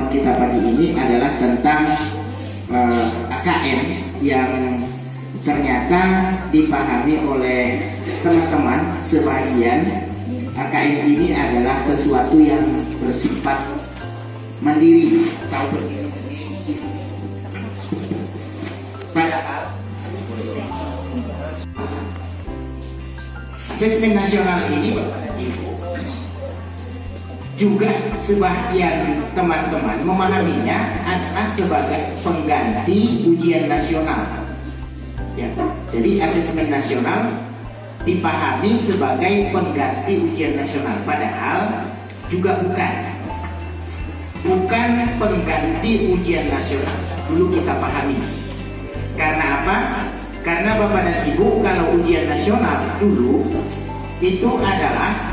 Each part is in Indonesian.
pertemuan kita pagi ini adalah tentang AKM yang ternyata dipahami oleh teman-teman sebagian. AKM ini adalah sesuatu yang bersifat mandiri, tahu berdiri sendiri. Padahal asesmen nasional ini juga sebagian teman-teman memahaminya adalah sebagai pengganti ujian nasional. Ya, jadi asesmen nasional dipahami sebagai pengganti ujian nasional, padahal juga bukan pengganti ujian nasional. Dulu kita pahami. Karena apa? Karena Bapak dan Ibu, kalau ujian nasional dulu itu adalah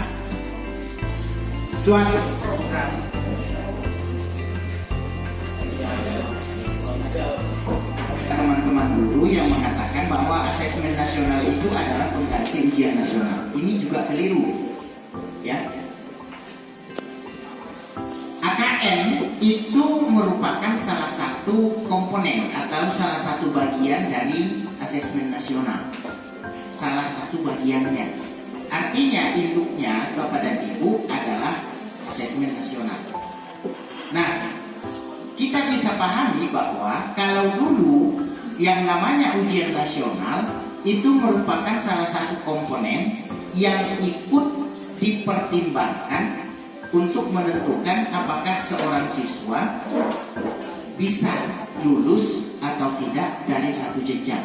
suatu program teman-teman guru yang mengatakan bahwa asesmen nasional itu adalah pengganti ujian nasional. Ini juga keliru, ya. AKM itu merupakan salah satu komponen atau salah satu bagian dari asesmen nasional, salah satu bagiannya. Artinya induknya Bapak dan Ibu adalah asesmen nasional. Nah, kita bisa pahami bahwa kalau dulu yang namanya ujian nasional itu merupakan salah satu komponen yang ikut dipertimbangkan untuk menentukan apakah seorang siswa bisa lulus atau tidak dari satu jenjang.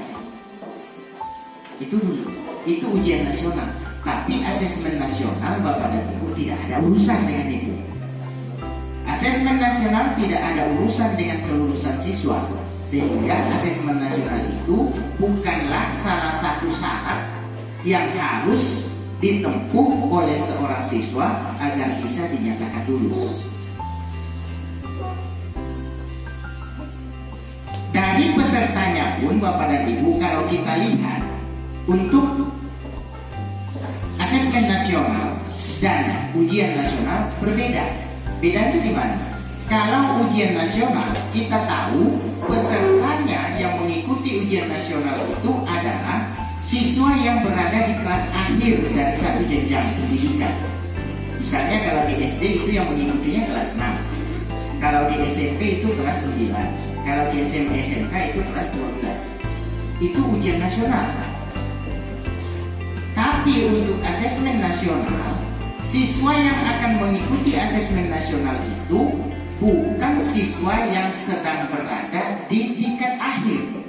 Itu dulu, itu ujian nasional. Tapi asesmen nasional Bapak dan Ibu tidak ada urusan dengan itu. Asesmen nasional tidak ada urusan dengan kelulusan siswa, sehingga asesmen nasional itu bukanlah salah satu syarat yang harus ditempuh oleh seorang siswa agar bisa dinyatakan lulus. Dari pesertanya pun Bapak dan Ibu, kalau kita lihat untuk asesmen nasional dan ujian nasional berbeda. Bedanya di mana? Kalau ujian nasional kita tahu pesertanya yang mengikuti ujian nasional itu adalah siswa yang berada di kelas akhir dari satu jenjang pendidikan. Misalnya kalau di SD itu yang mengikutinya kelas 6, kalau di SMP itu kelas 9, kalau di SMA SMK itu kelas 12. Itu ujian nasional. Tapi untuk asesmen nasional, siswa yang akan mengikuti asesmen nasional itu bukan siswa yang sedang berada di tingkat akhir.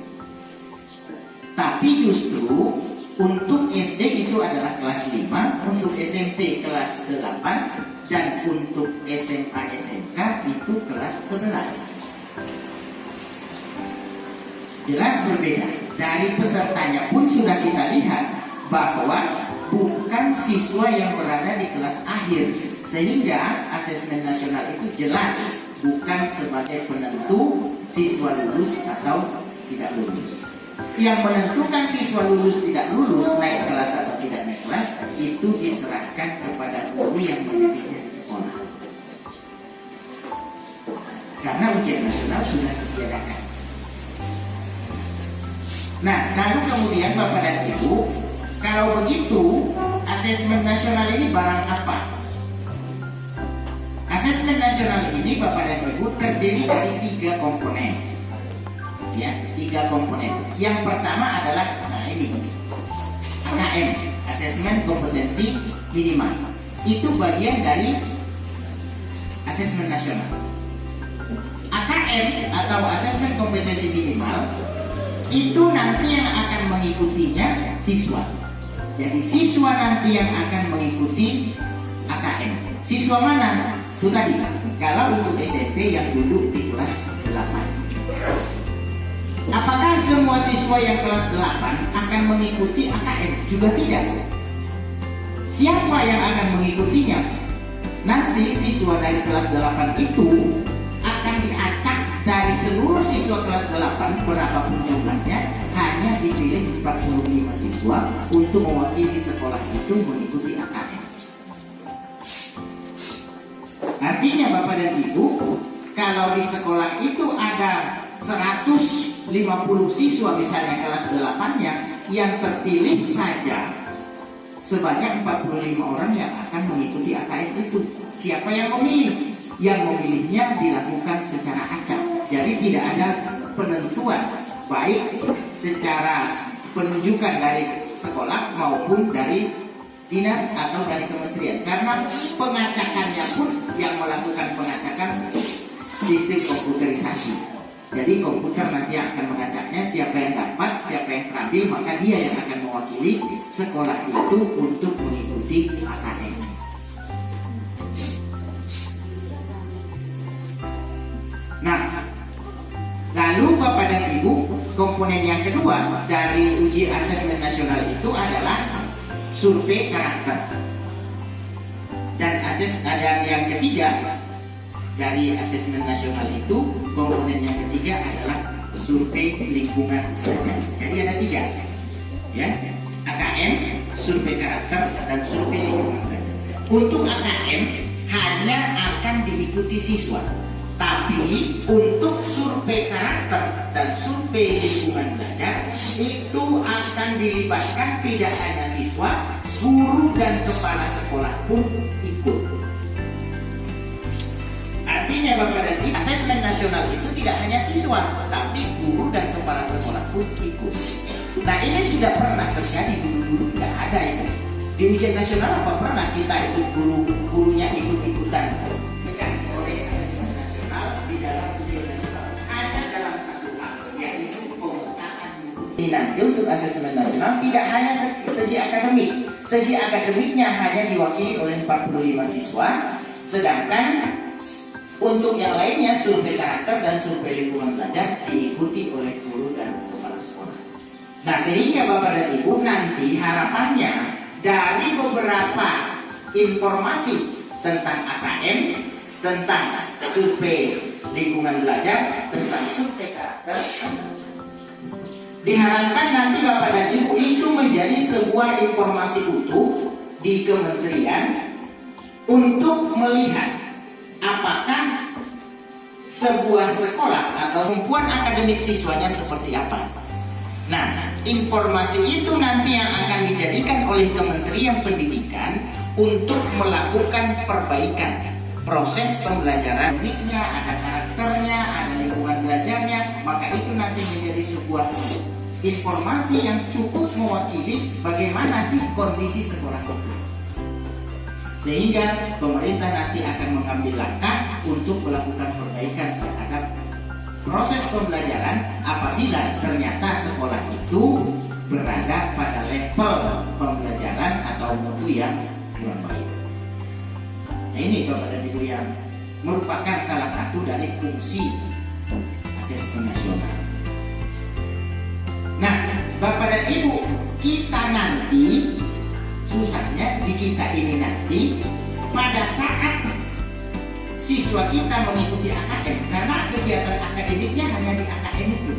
Tapi justru untuk SD itu adalah kelas 5, untuk SMP kelas 8, dan untuk SMA SMK itu kelas 11. Jelas berbeda. Dari pesertanya pun sudah kita lihat bahwa bukan siswa yang berada di kelas akhir, sehingga asesmen nasional itu jelas bukan sebagai penentu siswa lulus atau tidak lulus. Yang menentukan siswa lulus tidak lulus, naik kelas atau tidak naik kelas, itu diserahkan kepada guru yang mendidiknya di sekolah. Karena ujian nasional sudah ditiadakan. Nah, lalu kemudian Bapak dan Ibu, kalau begitu, asesmen nasional ini barang apa? Asesmen nasional ini Bapak dan Ibu terdiri dari 3 komponen. Ya, 3 komponen. Yang pertama adalah ini AKM, asesmen kompetensi minimal. Itu bagian dari asesmen nasional. AKM atau asesmen kompetensi minimal itu nanti yang akan mengikutinya siswa. Jadi siswa nanti yang akan mengikuti AKM. Siswa mana? Itu tadi. Kalau untuk SMP yang duduk di kelas 8. Apakah semua siswa yang kelas 8 akan mengikuti AKM? Juga tidak. Siapa yang akan mengikutinya? Nanti siswa dari kelas 8 itu akan diacak dari seluruh siswa kelas 8 berapapun jumlahnya, hanya dipilih 45 siswa untuk mewakili sekolah itu mengikuti AKM. Artinya Bapak dan Ibu, kalau di sekolah itu ada 150 siswa misalnya kelas 8-nya, yang terpilih saja sebanyak 45 orang yang akan mengikuti AKM itu. Siapa yang memilih? Yang memilihnya dilakukan secara acak. Jadi tidak ada penentuan baik secara penunjukan dari sekolah maupun dari dinas atau dari kementerian, karena pengacakannya pun yang melakukan pengacakan sistem komputerisasi. Jadi komputer nanti akan mengacaknya, siapa yang dapat, siapa yang terampil, maka dia yang akan mewakili sekolah itu untuk mengikuti AKM. Nah, lalu Bapak dan Ibu, komponen yang kedua dari uji asesmen nasional itu adalah survei karakter. Dan yang ketiga dari asesmen nasional itu, komponen yang ketiga adalah survei lingkungan belajar. Jadi ada 3, ya, AKM, survei karakter, dan survei lingkungan belajar. Untuk AKM hanya akan diikuti siswa, tapi untuk survei karakter dan survei lingkungan belajar itu akan dilibatkan tidak hanya siswa, guru dan kepala sekolah pun ikut. Artinya Bapak dan Ibu, asesmen nasional itu tidak hanya siswa, tapi guru dan kepala sekolah pun ikut. Nah, ini tidak pernah terjadi dulu-dulu, tidak ada itu. Di ujian nasional apa pernah kita ikut gurunya ikut-ikutan? Bukan, oleh asesmen nasional di dalam ujian nasional hanya dalam satu hal, yaitu pemetaan. Ini nanti untuk asesmen nasional tidak hanya segi akademik. Segi akademiknya hanya diwakili oleh 45 siswa, sedangkan untuk yang lainnya, survei karakter dan survei lingkungan belajar diikuti oleh guru dan kepala sekolah. Nah, sehingga Bapak dan Ibu nanti harapannya dari beberapa informasi tentang AKM, tentang survei lingkungan belajar, tentang survei karakter, diharapkan nanti Bapak dan Ibu itu menjadi sebuah informasi utuh di kementerian untuk melihat apakah sebuah sekolah atau kemampuan akademik siswanya seperti apa. Nah, informasi itu nanti yang akan dijadikan oleh Kementerian Pendidikan untuk melakukan perbaikan proses pembelajaran. Uniknya, ada karakternya, ada lingkungan belajarnya, maka itu nanti menjadi sebuah informasi yang cukup mewakili bagaimana sih kondisi sekolah itu. Sehingga pemerintah nanti akan mengambil langkah untuk melakukan perbaikan terhadap proses pembelajaran apabila ternyata sekolah itu berada pada level pembelajaran atau mutu yang kurang baik. Nah, ini Bapak dan Ibu yang merupakan salah satu dari fungsi asesmen nasional. Nah, Bapak dan Ibu, kita nanti susahnya di kita ini nanti pada saat siswa kita mengikuti AKM, karena kegiatan akademiknya hanya di AKM itu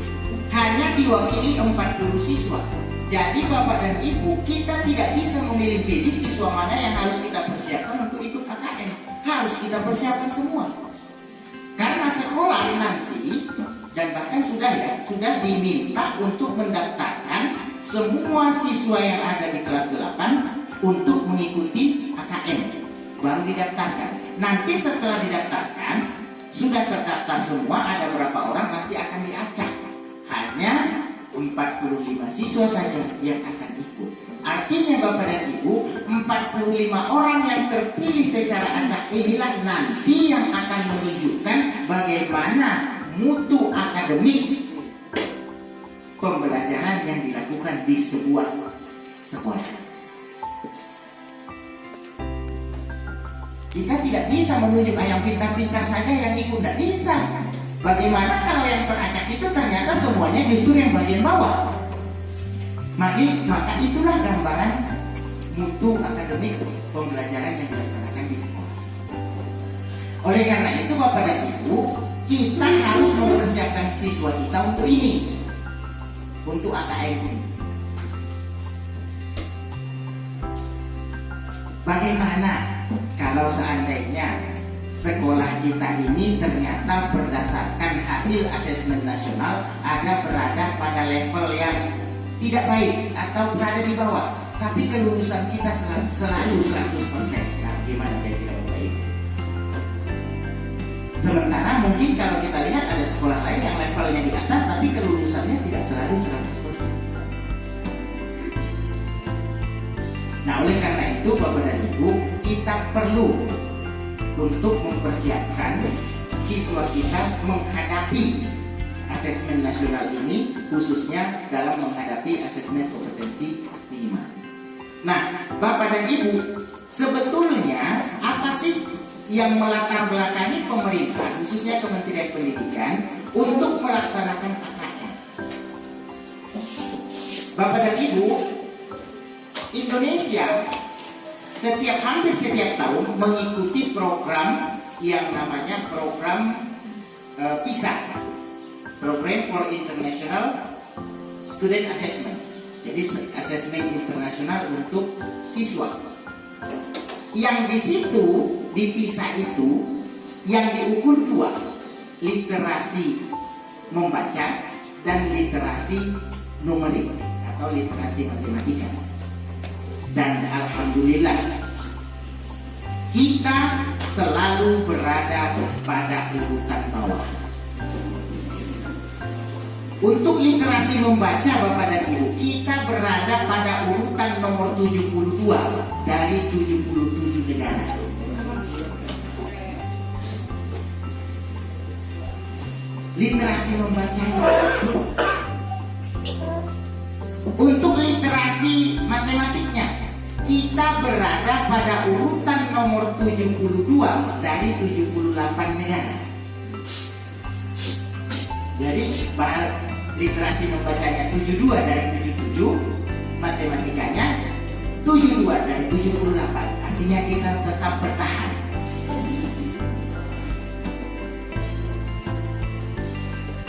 hanya diwakili 40 siswa. Jadi Bapak dan Ibu, kita tidak bisa memilih-pilih siswa mana yang harus kita persiapkan untuk ikut AKM. Harus kita persiapkan semua, karena sekolah nanti dan bahkan sudah diminta untuk mendaftarkan semua siswa yang ada di kelas 8 untuk mengikuti AKM, baru didaftarkan. Nanti setelah didaftarkan, sudah terdaftar semua, ada berapa orang nanti akan diacak. Hanya 45 siswa saja yang akan ikut. Artinya Bapak dan Ibu, 45 orang yang terpilih secara acak inilah nanti yang akan menunjukkan bagaimana mutu akademik pembelajaran yang dilakukan di sebuah sekolah. Kita tidak bisa menunjuk yang pintar-pintar saja yang ikut, tidak bisa. Bagaimana kalau yang teracak itu ternyata semuanya justru yang bagian bawah? Maka itulah gambaran mutu akademik pembelajaran yang dilaksanakan di sekolah. Oleh karena itu Bapak dan Ibu, kita harus mempersiapkan siswa kita untuk ini, untuk AKM ini. Bagaimana kalau seandainya sekolah kita ini ternyata berdasarkan hasil asesmen nasional ada berada pada level yang tidak baik atau berada di bawah, tapi kelulusan kita selalu 100%. Nah, gimana kira-kira baik? Sementara mungkin kalau kita lihat ada sekolah lain yang levelnya di atas tapi kelulusannya tidak selalu 100%. Nah, oleh karena itu Bapak dan Ibu, kita perlu untuk mempersiapkan siswa kita menghadapi asesmen nasional ini, khususnya dalam menghadapi asesmen kompetensi minimal. Nah, Bapak dan Ibu, sebetulnya apa sih yang melatar belakangi pemerintah, khususnya Kementerian Pendidikan, untuk melaksanakan KKN? Bapak dan Ibu, Indonesia hampir setiap tahun mengikuti program yang namanya program PISA, Program for International Student Assessment. Jadi asesmen internasional untuk siswa. Yang di situ, di PISA itu, yang diukur dua, literasi membaca dan literasi numerik atau literasi matematika. Dan alhamdulillah kita selalu berada pada urutan bawah. Untuk literasi membaca Bapak dan Ibu, kita berada pada urutan nomor 72 dari 77 negara. Literasi membaca. Untuk literasi matematiknya, kita berada pada urutan nomor 72 dari 78 negara. Jadi literasi membacanya 72 dari 77, matematikanya 72 dari 78. Artinya kita tetap bertahan.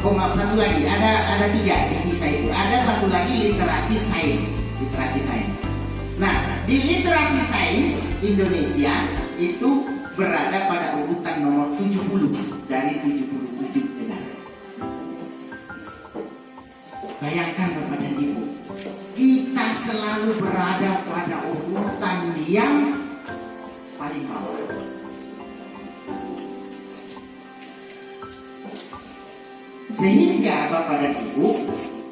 Oh maaf, satu lagi, ada tiga di PISA itu. Ada satu lagi literasi sains. Nah, di literasi sains Indonesia itu berada pada urutan nomor 70 dari 77 negara. Bayangkan Bapak dan Ibu, kita selalu berada pada urutan yang paling bawah. Sehingga Bapak dan Ibu,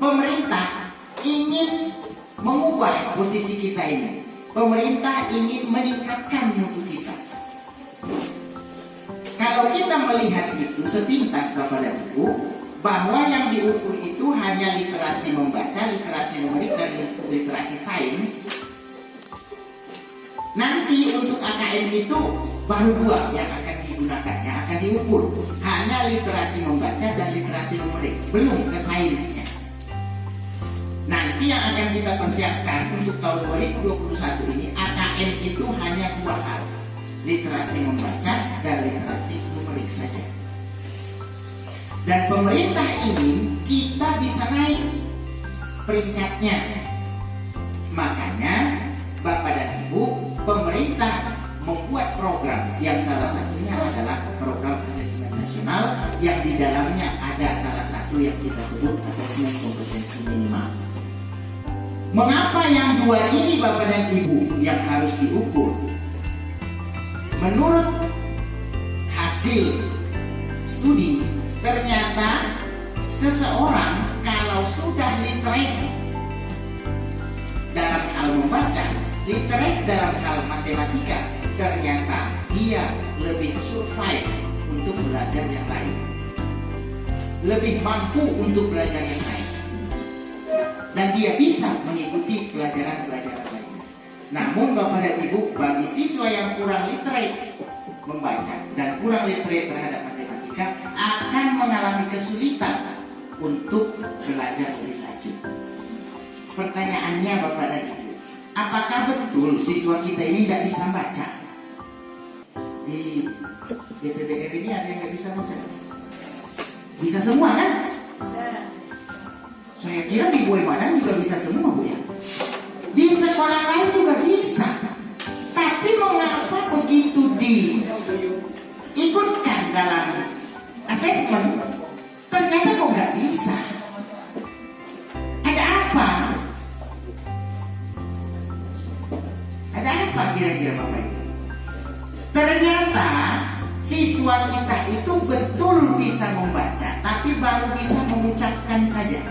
pemerintah ingin mengubah posisi kita ini. Pemerintah ingin meningkatkan mutu kita. Kalau kita melihat itu sepintas Bapak dan Ibu, bahwa yang diukur itu hanya literasi membaca, literasi numerik, dan literasi sains. Nanti untuk AKM itu baru dua yang akan digunakan, yang akan diukur, hanya literasi membaca dan literasi numerik, belum ke sainsnya. Nanti yang akan kita persiapkan untuk tahun 2021 ini, AKM itu hanya dua hal, literasi membaca dan literasi numerik saja. Dan pemerintah ingin kita bisa naik peringkatnya. Makanya Bapak dan Ibu, pemerintah membuat program yang salah satunya adalah program asesmen nasional yang di dalamnya ada salah satu yang kita sebut asesmen kompetensi minimal. Mengapa yang dua ini Bapak dan Ibu yang harus diukur? Menurut hasil studi, ternyata seseorang kalau sudah literate dalam hal membaca, literate dalam hal matematika, ternyata dia lebih survive untuk belajar yang lain, lebih mampu untuk belajar yang lain, dan dia bisa mengikuti pelajaran-pelajaran lain. Namun Bapak dan Ibu, bagi siswa yang kurang literate membaca dan kurang literate terhadap matematika akan mengalami kesulitan untuk belajar lebih lanjut. Pertanyaannya Bapak dan Ibu, apakah betul siswa kita ini tidak bisa baca? Di DPBR ini ada yang nggak bisa baca? Bisa semua kan? Saya kira di Boy Madan juga bisa semua Bu ya. Di sekolah lain juga bisa. Tapi mengapa begitu ikut dalam asesmen, ternyata kok nggak bisa. Ada apa? Ada apa kira-kira Bapak Ibu? Ternyata siswa kita itu betul bisa membaca, tapi baru bisa mengucapkan saja.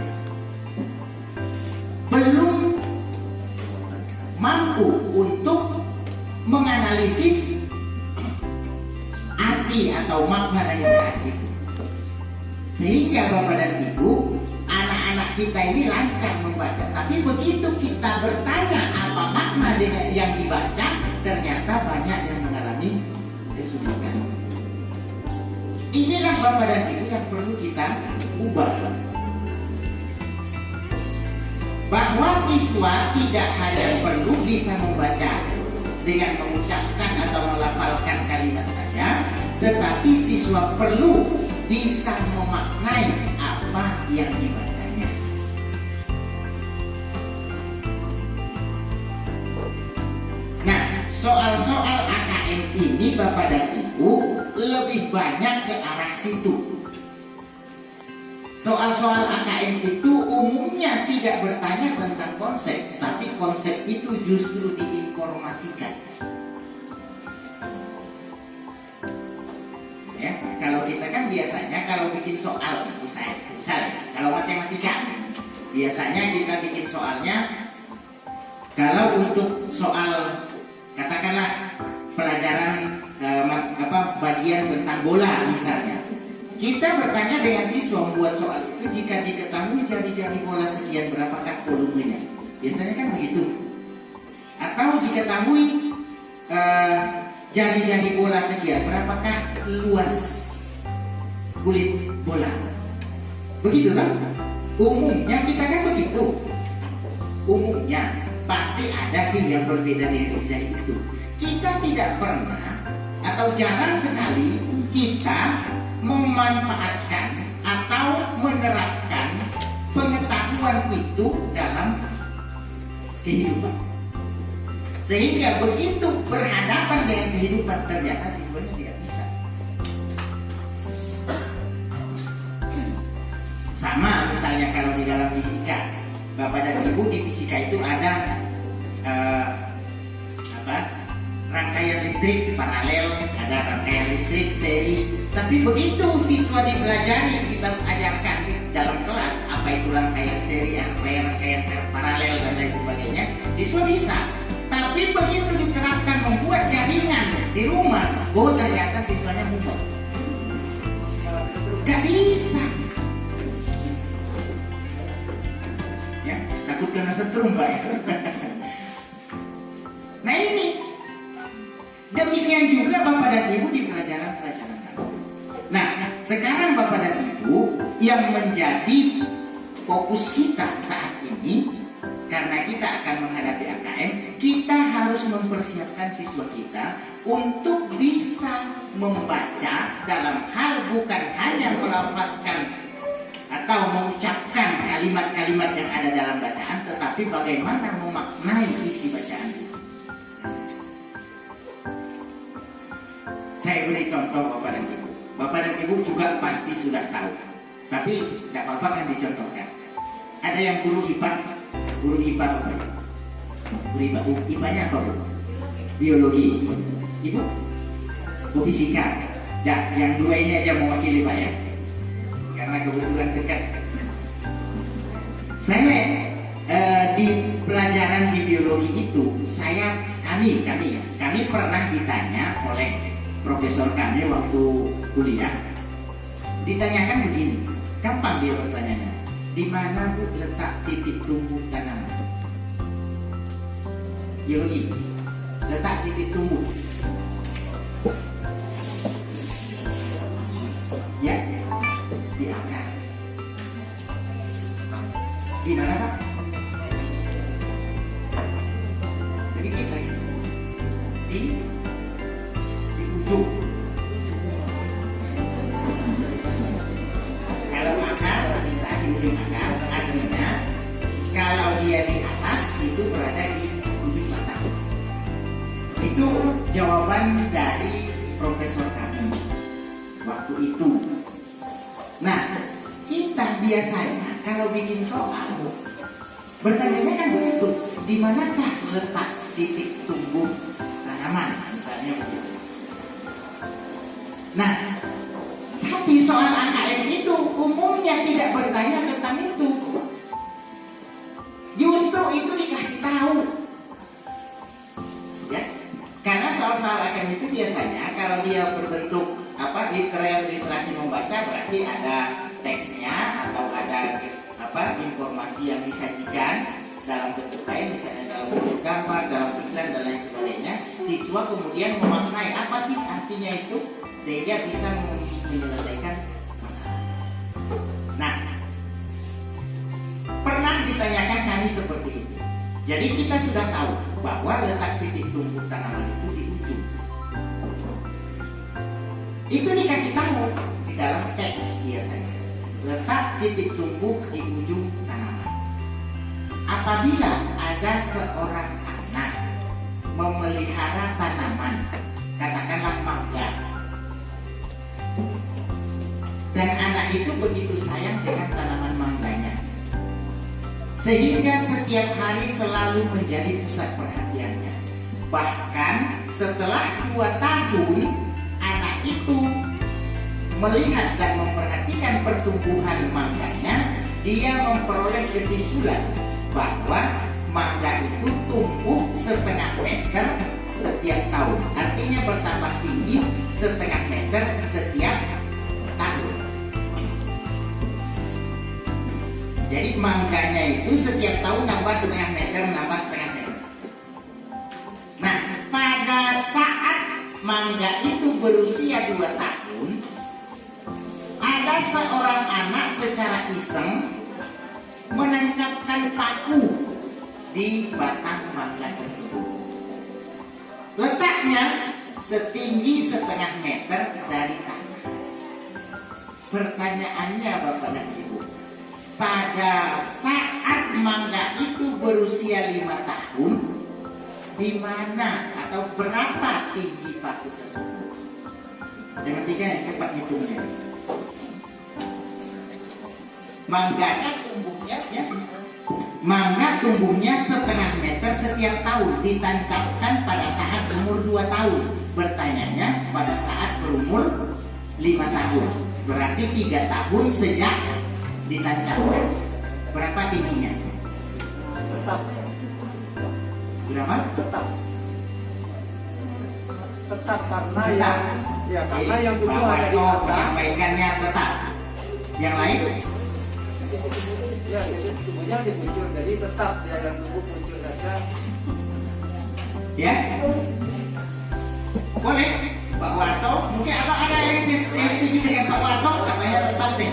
Belum mampu untuk menganalisis arti atau makna dari ayat itu. Sehingga Bapak dan Ibu, anak-anak kita ini lancar membaca, tapi begitu kita bertanya apa makna dengan yang dibaca, ternyata banyak yang mengalami kesulitan. Inilah Bapak dan Ibu yang perlu kita ubah, bahwa siswa tidak hanya perlu bisa membaca dengan mengucapkan atau melafalkan kalimat saja, tetapi siswa perlu bisa memaknai apa yang dibacanya. Nah, soal-soal AKM ini Bapak dan Ibu lebih banyak ke arah situ. Soal-soal AKM itu umumnya tidak bertanya tentang konsep, tapi konsep itu justru diinformasikan. Ya, kalau kita kan biasanya kalau bikin soal, misalnya kalau matematika, biasanya kita bikin soalnya, kalau untuk soal katakanlah pelajaran bagian tentang bola misalnya, kita bertanya dengan siswa membuat soal itu, jika diketahui jari-jari bola sekian berapakah volumenya? Biasanya kan begitu. Atau diketahui jari-jari bola sekian berapakah luas kulit bola? Begitu kan? Umumnya kita kan begitu. Umumnya pasti ada sih yang berbeda dari itu. Kita tidak pernah atau jarang sekali kita memanfaatkan atau menerapkan pengetahuan itu dalam kehidupan. Sehingga begitu berhadapan dengan kehidupan, ternyata siswanya tidak bisa. Sama misalnya kalau di dalam fisika, Bapak dan Ibu di fisika itu ada rangkaian listrik paralel, ada rangkaian listrik seri. Tapi begitu siswa dipelajari, kita ajarkan dalam kelas apa itu rangkaian seri, rangkaian paralel dan lain sebagainya, siswa bisa. Tapi begitu diterapkan membuat jaringan di rumah, ternyata siswanya mudah. Gak bisa. Ya, takut kena setrum Pak. Nah ini, demikian juga Bapak dan Ibu di pelajaran-pelajaran kami. Nah, sekarang Bapak dan Ibu yang menjadi fokus kita saat ini, karena kita akan menghadapi AKM, kita harus mempersiapkan siswa kita untuk bisa membaca dalam hal bukan hanya melafazkan atau mengucapkan kalimat-kalimat yang ada dalam bacaan, tetapi bagaimana memaknai isi bacaan itu. Saya beri contoh Bapak dan Ibu. Bapak dan Ibu juga pasti sudah tahu, tapi tidak apa-apa kan dicontohkan. Ada yang guru IPA Bapak. Guru IPA-nya apa Bu? Biologi. Ibu? Bu fisika. Ya, yang dua ini aja mewakili Pak ya, karena kebetulan dekat. Saya di pelajaran di biologi itu, kami pernah ditanya oleh profesor kami waktu kuliah, ditanyakan begini, kapan dia bertanya, di mana Bu letak titik tumbuh tanaman? Biologi, letak titik tumbuh. Ya, di akar. Di mana Pak? Sedikit lagi. Di ujung. Kalau akar bisa di ujung akar, artinya kalau dia di atas itu berada di ujung batang. Itu jawaban dari profesor kami waktu itu. Nah, kita biasanya kalau bikin soal bertanya kan begitu, di manakah letak titik tumbuh tanaman, misalnya begitu. Nah, tapi soal AKM itu umumnya tidak bertanya tentang itu. Justru itu dikasih tahu. Ya, karena soal-soal AKM itu biasanya kalau dia berbentuk literasi membaca, berarti ada teksnya atau ada informasi yang disajikan dalam bentuk lain, misalnya dalam bentuk gambar, dalam iklan dan lain sebagainya. Siswa kemudian memaknai apa sih artinya itu sehingga bisa menyelesaikan masalah. Nah, pernah ditanyakan kami seperti itu. Jadi kita sudah tahu bahwa letak titik tumbuh tanaman itu di ujung. Itu dikasih tahu di dalam teks biasanya. Letak titik tumbuh di ujung tanaman. Apabila ada seorang anak memelihara tanaman, katakanlah mangga, dan anak itu begitu sayang dengan tanaman mangganya, sehingga setiap hari selalu menjadi pusat perhatiannya. Bahkan setelah 2 tahun, anak itu melihat dan memperhatikan pertumbuhan mangganya, dia memperoleh kesimpulan bahwa mangga itu tumbuh 1/2 meter setiap tahun. Artinya bertambah tinggi 1/2 meter setiap tahun. Jadi mangganya itu setiap tahun nambah 1/2 meter, nambah 1/2 meter. Nah, pada saat mangga itu berusia 2 tahun, ada seorang anak secara iseng menancapkan paku di batang mangga tersebut. Letaknya setinggi 1/2 meter dari tanah. Pertanyaannya Bapak dan Ibu, pada saat mangga itu berusia 5 tahun, di mana atau berapa tinggi paku tersebut? Jangan tiga, cepat hitungnya. Mangga tumbuhnya 1/2 meter setiap tahun, ditancapkan pada saat umur 2 tahun. Bertanyanya pada saat berumur 5 tahun. Berarti 3 tahun sejak ditancapkan. Berapa tingginya? Tetap. Berapa? Tetap karena Tetap. karena yang tumbuh Bapak ada di Eko atas. menyampaikannya tetap. Yang lain? Ya, jadi tumbuhnya muncul, jadi tetap ya yang tumbuh muncul saja. Ya, boleh Pak Warto. Mungkin atau ada yang setuju dengan Pak Warto, katanya tetap deh.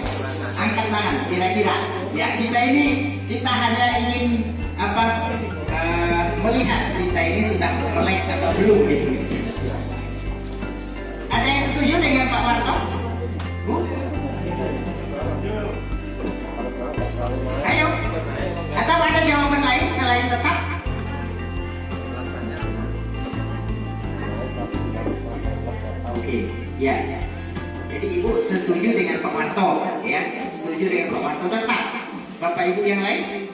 Angkat tangan, kira-kira. Ya, kita hanya ingin melihat kita ini sudah melek atau belum gitu. Ada yang setuju dengan Pak Warto? Bu? Ayo. Atau ada jawaban lain selain tetap? Oke, ya. Jadi Ibu setuju dengan Pak Warto, ya? Setuju dengan Pak Warto tetap. Bapak Ibu yang lain?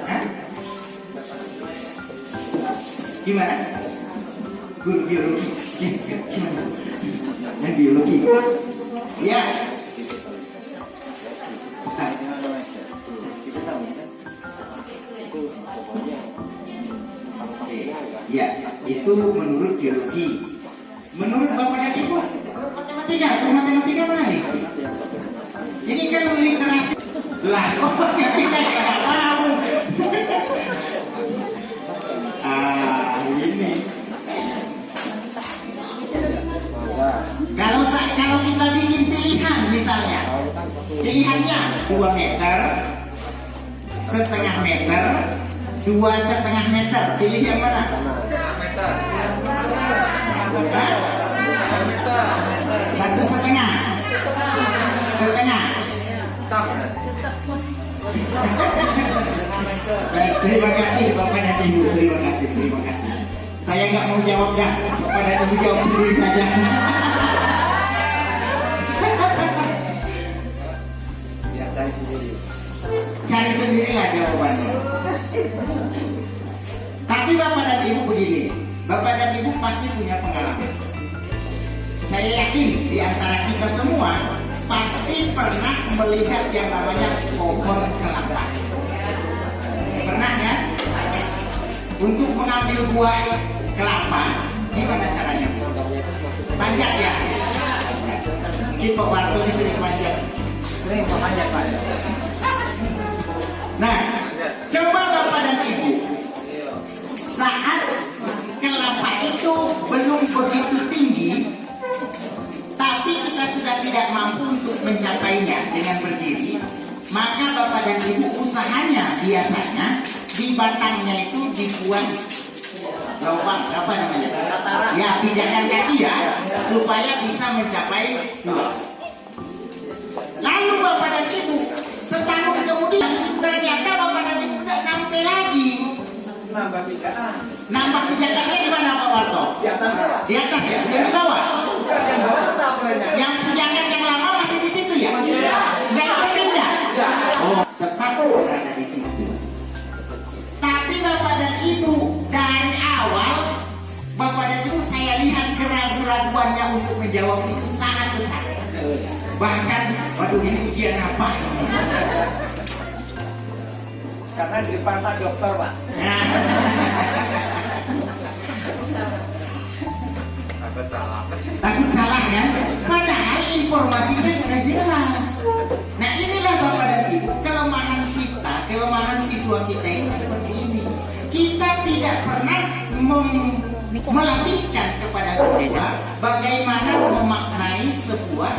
Hah? Gimana? Guru biologi. Gimana? Yang biologi. Ya. Ya, itu menurut biologi. Menurut Bapak dan Ibu, matematika mana nih? Ini kan literasi. Lah, pokoknya kita nggak tahu. Ini. Kalau kita bikin pilihan misalnya, pilihannya 2 meter, 1/2 meter, 2,5 meter. Pilih yang mana? 1,5. Setengah. Terima kasih Bapak dan Ibu. Terima kasih. Saya nggak mau jawab dah, pada ibu jawab sendiri saja. Ya, cari sendiri. Cari sendirilah jawabannya. Tapi bapak dan ibu begini, bapak dan ibu pasti punya pengalaman. Saya yakin di antara kita semua pasti pernah melihat yang namanya pohon kelapa. Pernah kan? Untuk mengambil buah kelapa, gimana caranya? Panjat ya? Kita waktu di sini panjat. Sering memanjat Pak. Nah, coba bapak dan ibu saat kelapa itu belum begitu tinggi, tapi kita sudah tidak mampu untuk mencapainya dengan berdiri, maka bapak dan ibu usahanya biasanya di batangnya itu dibuat lubang, apa namanya? Ya, pijakan kaki ya, supaya bisa mencapai buah. Lalu bapak dan ibu setahun kemudian ternyata bapak dan ibu tidak sampai lagi. Nambah pijakan. Nambah pijakannya di mana Pak Warto? Di atas Pak. Di atas ya, bukan di bawah. Yang bawah tetap banyak. Yang pijakan yang lama masih di situ ya? Masih ya. Nggak ikut pindah? Ya. Oh, tetap berada di situ. Tapi bapak dan ibu dari awal, bapak dan ibu saya lihat keraguan-raguannya untuk menjawab itu sangat besar. Bahkan, waduh ini ujian apa? Karena di depan Pak Dokter Pak. Nah, takut salah kan? Padahal informasinya sudah jelas. Nah inilah bapak dan ibu kelemahan kita, kelemahan siswa kita itu seperti ini. Kita tidak pernah melatihkan kepada siswa bagaimana memaknai sebuah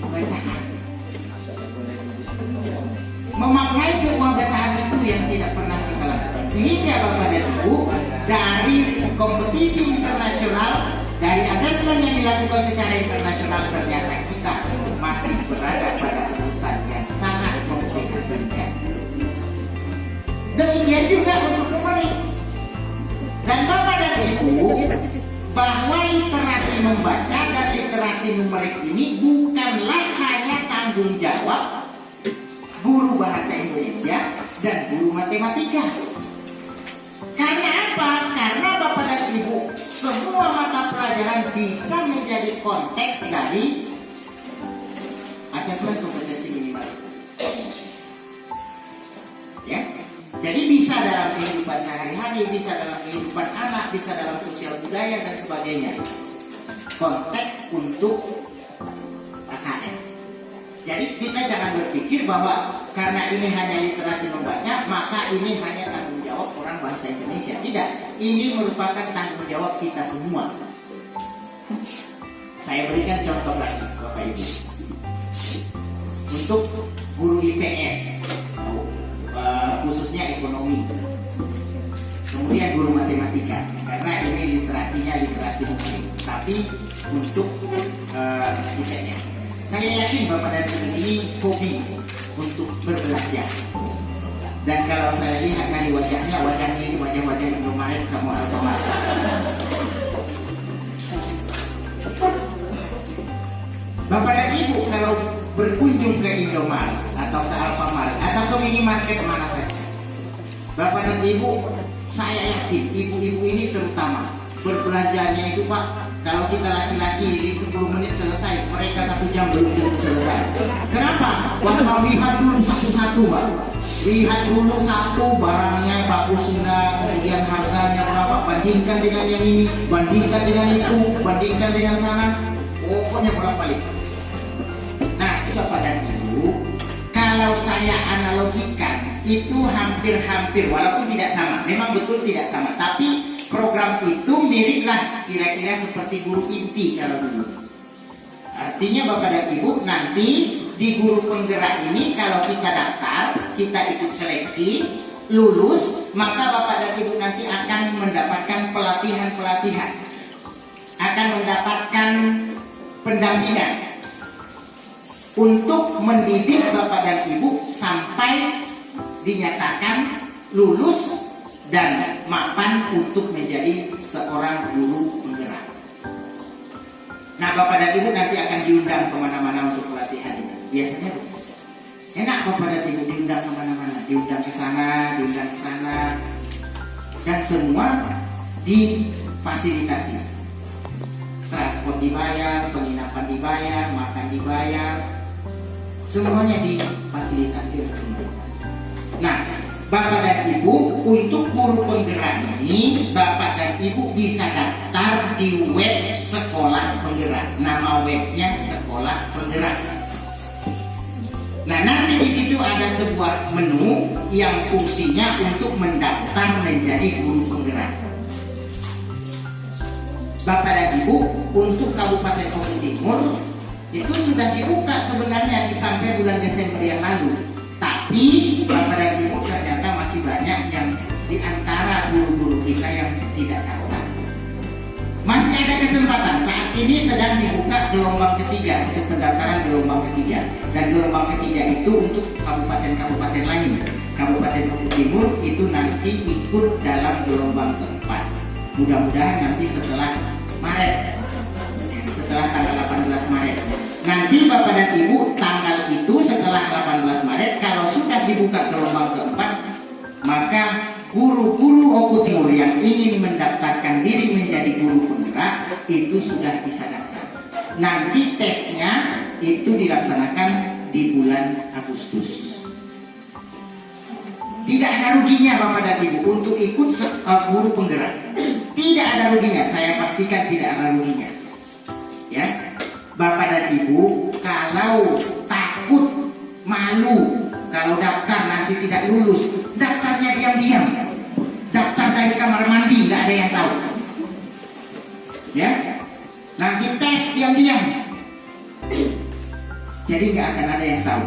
bacaan. Memaknai sebuah bacaan itu yang tidak pernah kita lakukan. Sehingga bapak dan ibu dari kompetisi internasional, dari asesmen yang dilakukan secara internasional, ternyata kita masih berada pada urutan yang sangat memprihatinkan. Demikian juga untuk numerik. Dan bapak dan ibu, bahwa literasi membaca dan literasi numerik ini bukanlah hanya tanggung jawab guru bahasa Indonesia dan guru matematika. Karena apa? Karena bapak dan ibu semua mata pelajaran bisa menjadi konteks dari asesmen kompetensi minimal. Ya, jadi bisa dalam kehidupan sehari-hari, bisa dalam kehidupan anak, bisa dalam sosial budaya dan sebagainya. Konteks untuk KKN. Jadi kita jangan berpikir bahwa karena ini hanya literasi membaca, maka ini hanya tanggung jawab orang bahasa Indonesia. Tidak, ini merupakan tanggung jawab kita semua. Saya berikan contoh lagi, Bapak Ibu. Untuk guru IPS, khususnya ekonomi, kemudian guru matematika, karena ini literasinya literasi numerik. Tapi untuk IPS, saya yakin bapak dan ibu ini hobi untuk berbelajar. Dan kalau saya lihat dari wajahnya ini wajah-wajah yang kemarin kamu otomatis. Bapak dan ibu kalau berkunjung ke Indomaret atau ke Alfamart atau ke minimarket mana saja, bapak dan ibu, saya yakin ibu-ibu ini terutama berbelanjanya itu Pak, kalau kita laki-laki di 10 menit selesai, mereka 1 jam belum tentu selesai. Kenapa? Bapak lihat dulu satu-satu Pak. Lihat dulu satu barangnya bagus enggak, kemudian harganya berapa, bandingkan dengan yang ini, bandingkan dengan itu, bandingkan dengan sana, pokoknya berapa lipat. Nah, bapak dan ibu, kalau saya analogikan itu hampir-hampir, walaupun tidak sama, memang betul tidak sama, tapi program itu miriplah kira-kira seperti guru inti kalau dulu. Artinya bapak dan ibu nanti di guru penggerak ini kalau kita daftar, kita ikut seleksi, lulus, maka bapak dan ibu nanti akan mendapatkan pelatihan-pelatihan, akan mendapatkan pendampingan untuk mendidik bapak dan ibu sampai dinyatakan lulus dan mapan untuk menjadi seorang guru penggerak. Nah, Bapak dan Ibu nanti akan diundang kemana-mana untuk pelatihan. Biasanya enak Bapak dan Ibu diundang kemana-mana, diundang ke sana, dan semua difasilitasi. Transport dibayar, penginapan dibayar, makan dibayar, semuanya difasilitasi oleh pemerintah. Nah, Bapak dan Ibu, untuk guru penggerak ini, Bapak dan Ibu bisa daftar di web Sekolah Penggerak. Nama webnya Sekolah Penggerak. Nah, nanti di situ ada sebuah menu yang fungsinya untuk mendaftar menjadi guru penggerak. Bapak dan Ibu, untuk Kabupaten Oku Timur itu sudah dibuka sebenarnya sampai bulan Desember yang lalu. Tapi Bapak dan Ibu ternyata masih banyak yang di antara guru-guru kita yang tidak daftar. Masih ada kesempatan. Saat ini sedang dibuka gelombang ketiga untuk pendaftaran gelombang ketiga. Dan gelombang ketiga itu untuk kabupaten-kabupaten lain. Kabupaten Oku Timur itu nanti ikut dalam gelombang keempat. Mudah-mudahan nanti setelah Maret, setelah tanggal 18 Maret. Nanti Bapak dan Ibu tanggal itu setelah 18 Maret kalau sudah dibuka gelombang keempat, maka guru-guru Oku Timur yang ingin mendaftarkan diri menjadi guru penggerak itu sudah bisa daftar. Nanti tesnya itu dilaksanakan di bulan Agustus. Tidak ada ruginya Bapak dan Ibu untuk ikut guru penggerak. Tidak ada ruginya, saya pastikan tidak ada ruginya. Ya, Bapak dan Ibu, kalau takut, malu, kalau daftar nanti tidak lulus, daftarnya diam-diam. Daftar dari kamar mandi, nggak ada yang tahu. Ya, nanti tes diam-diam. Jadi nggak akan ada yang tahu.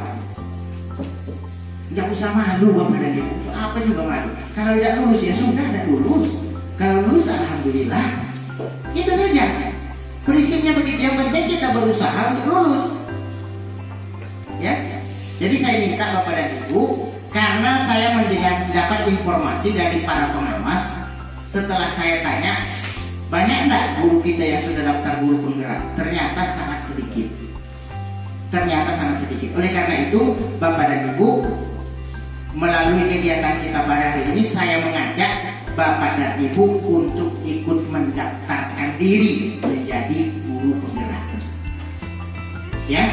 Nggak usah malu Bapak dan Ibu. Apa juga malu. Kalau tidak lulus ya sudah, tidak lulus. Kalau lulus alhamdulillah. Itu saja. Prinsipnya begitu. Yang penting kita berusaha untuk lulus. Ya. Jadi saya minta Bapak dan Ibu, karena saya mendapat informasi dari para pengawas, setelah saya tanya, banyak enggak guru kita yang sudah daftar guru penggerak? Ternyata sangat sedikit. Oleh karena itu, Bapak dan Ibu, melalui kegiatan kita pada hari ini, saya mengajak Bapak dan Ibu untuk ikut mendaftarkan diri menjadi guru penggerak. Ya,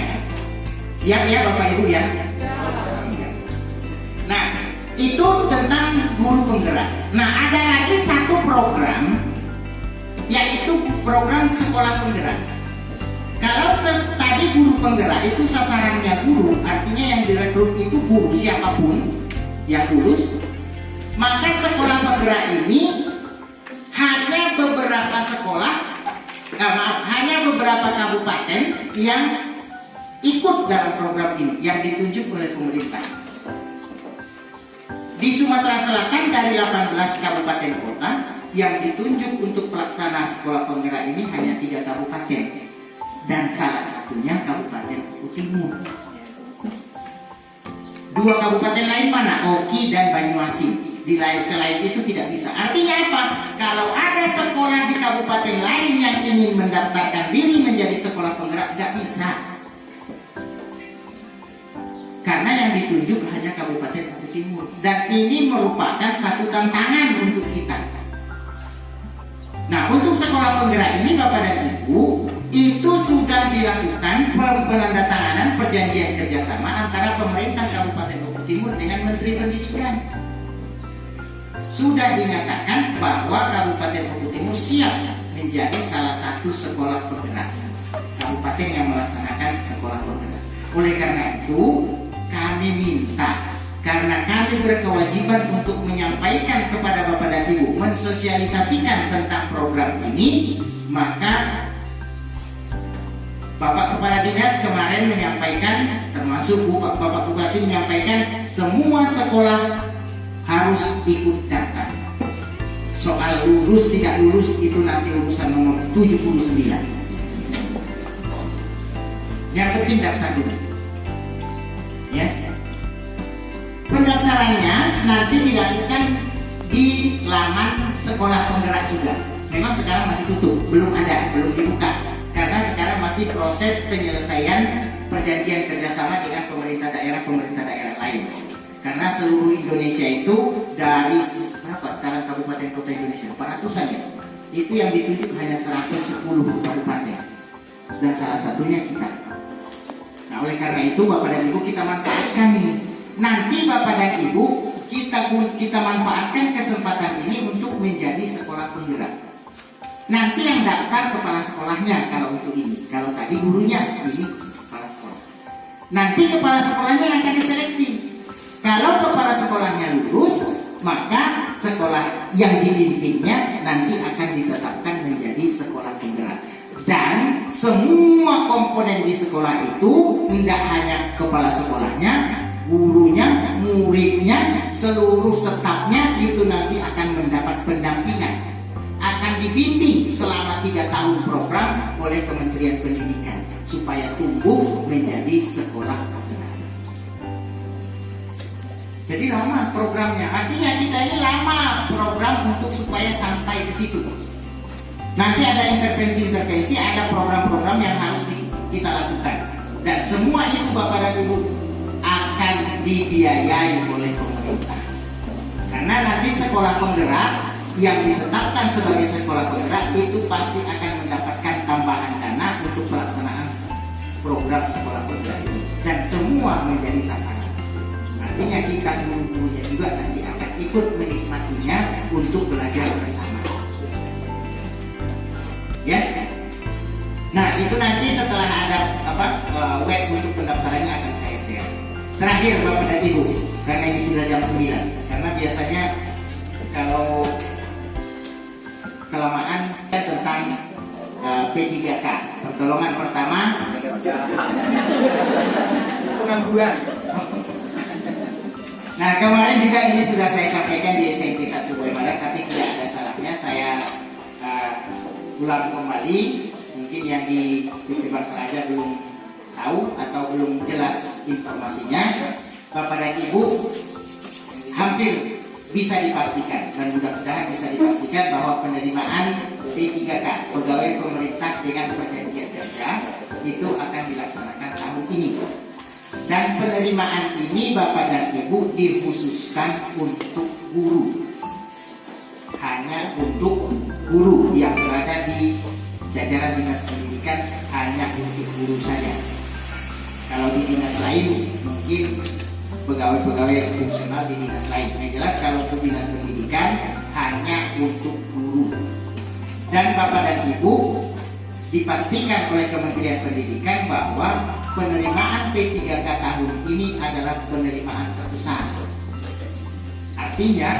siap ya Bapak Ibu ya? Siap. Nah, itu tentang guru penggerak. Nah, ada lagi satu program, yaitu program sekolah penggerak. Kalau tadi guru penggerak itu sasarannya guru, artinya yang direkrut itu guru siapapun yang lulus, maka sekolah penggerak ini hanya beberapa sekolah, hanya beberapa kabupaten yang ikut dalam program ini, yang ditunjuk oleh pemerintah. Di Sumatera Selatan dari 18 kabupaten kota yang ditunjuk untuk pelaksana sekolah penggerak ini hanya 3 kabupaten, dan salah satunya Kabupaten Oku Timur. 2 kabupaten lain mana? Oki dan Banyuasin. Di lain selain itu tidak bisa. Artinya apa? Kalau ada sekolah di kabupaten lain yang ingin mendaftarkan diri menjadi sekolah penggerak, nggak bisa. Karena yang ditunjuk hanya Kabupaten Oku Timur. Dan ini merupakan satu tantangan untuk kita. Nah, untuk sekolah penggerak ini Bapak dan Ibu, itu sudah dilakukan penandatanganan perjanjian kerjasama antara pemerintah Kabupaten Oku Timur dengan Menteri Pendidikan. Sudah dinyatakan bahwa Kabupaten Oku Timur siap menjadi salah satu sekolah penggerak, kabupaten yang melaksanakan sekolah penggerak. Oleh karena itu, kami minta, karena kami berkewajiban untuk menyampaikan kepada Bapak dan Ibu, mensosialisasikan tentang program ini, maka Bapak Kepala Dinas kemarin menyampaikan, termasuk Bapak Bupati menyampaikan, semua sekolah harus ikut daftar. Soal lulus tidak lulus itu nanti urusan nomor 79. Yang penting daftar dulu. Ya. Pendaftarannya nanti dilakukan di laman sekolah penggerak juga. Memang sekarang masih tutup, belum dibuka, karena sekarang masih proses penyelesaian perjanjian kerjasama dengan pemerintah daerah lain. Karena seluruh Indonesia itu dari berapa sekarang kabupaten kota Indonesia? 400-an ya. Itu yang ditunjuk hanya 110 kabupaten, dan salah satunya kita. Nah, oleh karena itu Bapak dan Ibu kita manfaatkan nih. Nanti Bapak dan Ibu kita manfaatkan kesempatan ini untuk menjadi sekolah penggerak. Nanti yang daftar kepala sekolahnya kalau untuk ini. Kalau tadi gurunya, ini kepala sekolah. Nanti kepala sekolahnya yang akan diseleksi. Kalau kepala sekolahnya lulus, maka sekolah yang dipimpinnya nanti akan ditetapkan menjadi sekolah penggerak. Dan semua komponen di sekolah itu tidak hanya kepala sekolahnya, gurunya, muridnya, seluruh stafnya itu nanti akan mendapat pendampingan, akan dibimbing selama 3 tahun program oleh Kementerian Pendidikan supaya tumbuh menjadi sekolah penggerak. Jadi lama programnya, artinya kita ini lama program untuk supaya sampai di situ. Nanti ada intervensi-intervensi, ada program-program yang harus kita lakukan, dan semua itu Bapak dan Ibu akan dibiayai oleh pemerintah. Karena nanti sekolah penggerak yang ditetapkan sebagai sekolah penggerak itu pasti akan mendapatkan tambahan dana untuk pelaksanaan program sekolah penggerak itu, dan semua menjadi sasaran. Artinya kita guru-gurunya juga nanti akan ikut menikmatinya untuk belajar bersama. Ya. Nah, itu nanti setelah ada web untuk pendaftarannya akan saya share. Terakhir Bapak dan Ibu, karena ini sudah jam 9. Karena biasanya kalau kelamaan tentang P3K, pertolongan pertama Pengangguran. Nah, kemarin juga ini sudah saya sampaikan di SMP 1 Boymaret, tapi tidak ada salahnya saya ulang kembali. Mungkin yang di Bang Seraja belum tahu atau belum jelas informasinya. Bapak dan Ibu hampir bisa dipastikan, dan mudah-mudahan bisa dipastikan bahwa penerimaan P3K, pegawai pemerintah dengan perjanjian kerja, itu akan dilaksanakan tahun ini. Dan penerimaan ini Bapak dan Ibu dikhususkan untuk guru, hanya untuk guru yang berada di jajaran dinas pendidikan, hanya untuk guru saja. Kalau di dinas lain mungkin pegawai-pegawai fungsional di dinas lain. Yang jelas kalau untuk dinas pendidikan hanya untuk guru. Dan Bapak dan Ibu dipastikan oleh Kementerian Pendidikan bahwa penerimaan P3K tahun ini adalah penerimaan terbesar. Artinya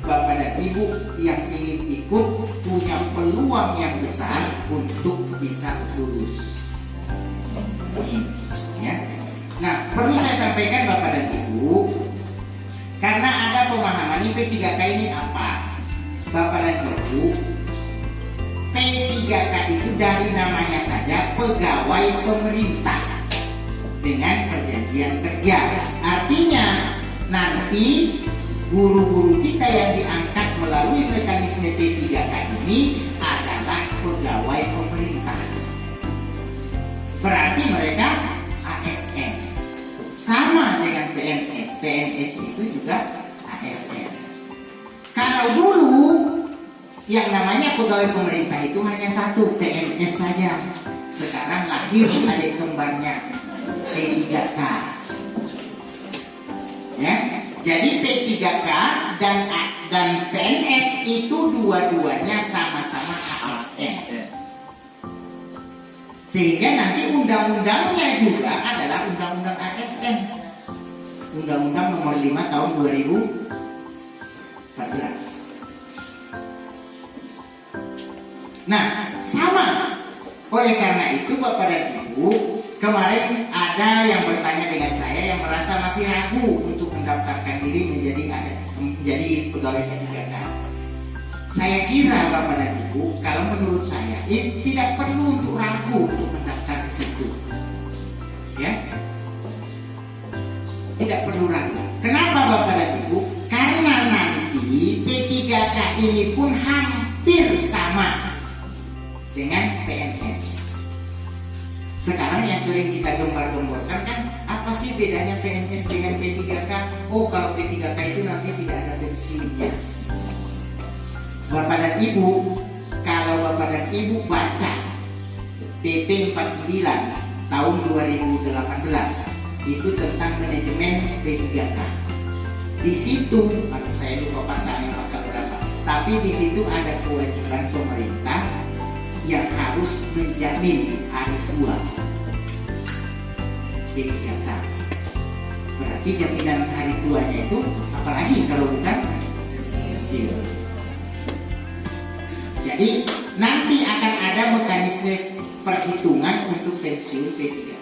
Bapak dan Ibu yang ingin ikut punya peluang yang besar untuk bisa lulus. Ya. Nah, perlu saya sampaikan Bapak dan Ibu, karena ada pemahaman ini P3K ini apa? Bapak dan Ibu, P3K itu dari namanya saja pegawai pemerintah dengan perjanjian kerja. Artinya nanti guru-guru kita yang diangkat melalui mekanisme P3K ini adalah pegawai pemerintah. Berarti mereka ASN. Sama dengan PNS. PNS itu juga ASN. Kalau dulu yang namanya pegawai pemerintah itu hanya satu, PNS saja. Sekarang lahir adik kembarnya P3K. Ya, jadi P3K dan PNS itu dua-duanya sama-sama ASN. Sehingga nanti undang-undangnya juga adalah undang-undang ASN. Undang-undang nomor 5 tahun 2014. Nah, sama. Oleh karena itu Bapak dan Ibu, kemarin ada yang bertanya dengan saya yang merasa masih ragu untuk mendaftarkan diri menjadi pegawai P3K. Saya kira Bapak dan Ibu, kalau menurut saya tidak perlu untuk ragu untuk mendaftar di situ. Ya. Tidak perlu ragu. Kenapa Bapak dan Ibu? Karena nanti P3 ini pun hampir sama dengan PNS. Sekarang yang sering kita gembar-gemborkan kan, apa sih bedanya PNS dengan P3K? Oh, kalau P3K itu nanti tidak ada pensiunnya. Bapak dan Ibu, kalau Bapak dan Ibu baca PP 49 tahun 2018 itu tentang manajemen P3K. Di situ, saya lupa pasalnya pasal berapa, tapi di situ ada kewajiban pemerintah yang harus menjamin hari tua P3K. Berarti jaminan hari tuanya itu apalagi kalau bukan pensiun. Jadi nanti akan ada mekanisme perhitungan untuk pensiun P3K.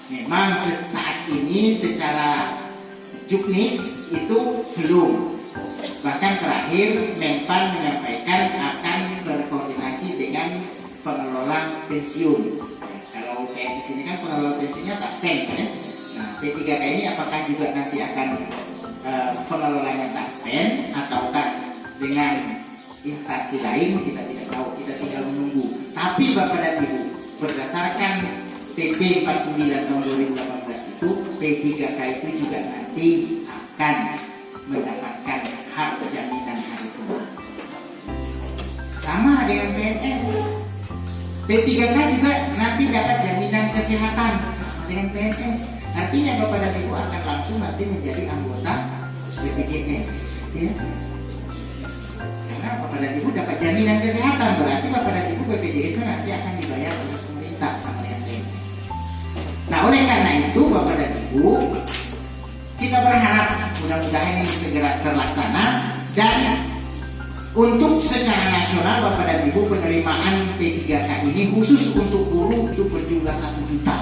Memang saat ini secara juknis itu belum. Bahkan terakhir Menpan menyampaikan akan berkoordinasi dengan pengelola pensiun. Kalau kayak di sini kan pengelola pensiunnya Taspen ya. Nah, P3K ini apakah juga nanti akan pengelolanya Taspen ataukah dengan instansi lain, kita tidak tahu, kita tinggal menunggu. Tapi Bapak dan Ibu, berdasarkan PP 49 tahun 2018 itu, P3K itu juga nanti akan mendapatkan hak jaminan hari tua. Sama dengan PNS. P3K juga nanti dapat jaminan kesehatan sama dengan PNS. Artinya Bapak dan Ibu akan langsung nanti menjadi anggota BPJS. Ya. Karena Bapak dan Ibu dapat jaminan kesehatan, berarti Bapak dan Ibu BPJS nanti akan dibayar oleh pemerintah sama dengan PNS. Nah, oleh karena itu Bapak dan Ibu, kita berharap mudah-mudahan ini segera terlaksana, dan untuk secara nasional Bapak dan Ibu penerimaan P3K ini khusus untuk guru itu berjumlah 1 juta.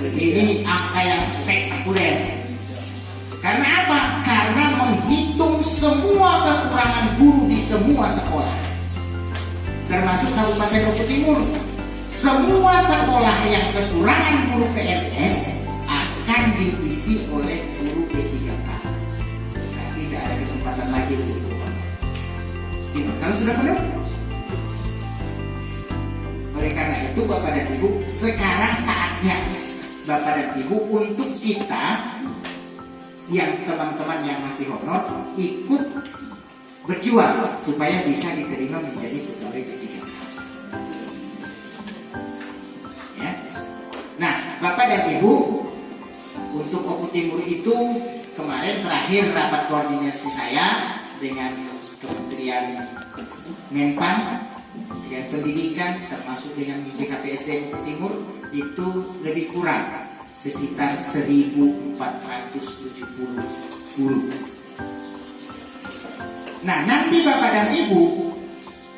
Ini angka yang spektakuler. Karena apa? Karena menghitung semua kekurangan guru di semua sekolah, termasuk Kabupaten Lombok Timur. Semua sekolah yang kekurangan guru PNS akan diisi oleh guru P3K. Nah, tidak ada kesempatan lagi untuk berubah. Kalau sudah penuh. Oleh karena itu Bapak dan Ibu, sekarang saatnya Bapak dan Ibu untuk kita yang teman-teman yang masih honor ikut berjuang supaya bisa diterima menjadi pegawai P3K. Ya. Nah, Bapak dan Ibu, untuk Oku Timur itu kemarin terakhir rapat koordinasi saya dengan Kementerian Menpan, dengan pendidikan termasuk dengan BKPSDM Oku Timur itu lebih kurang sekitar 1.470 guru. Nah, nanti Bapak dan Ibu,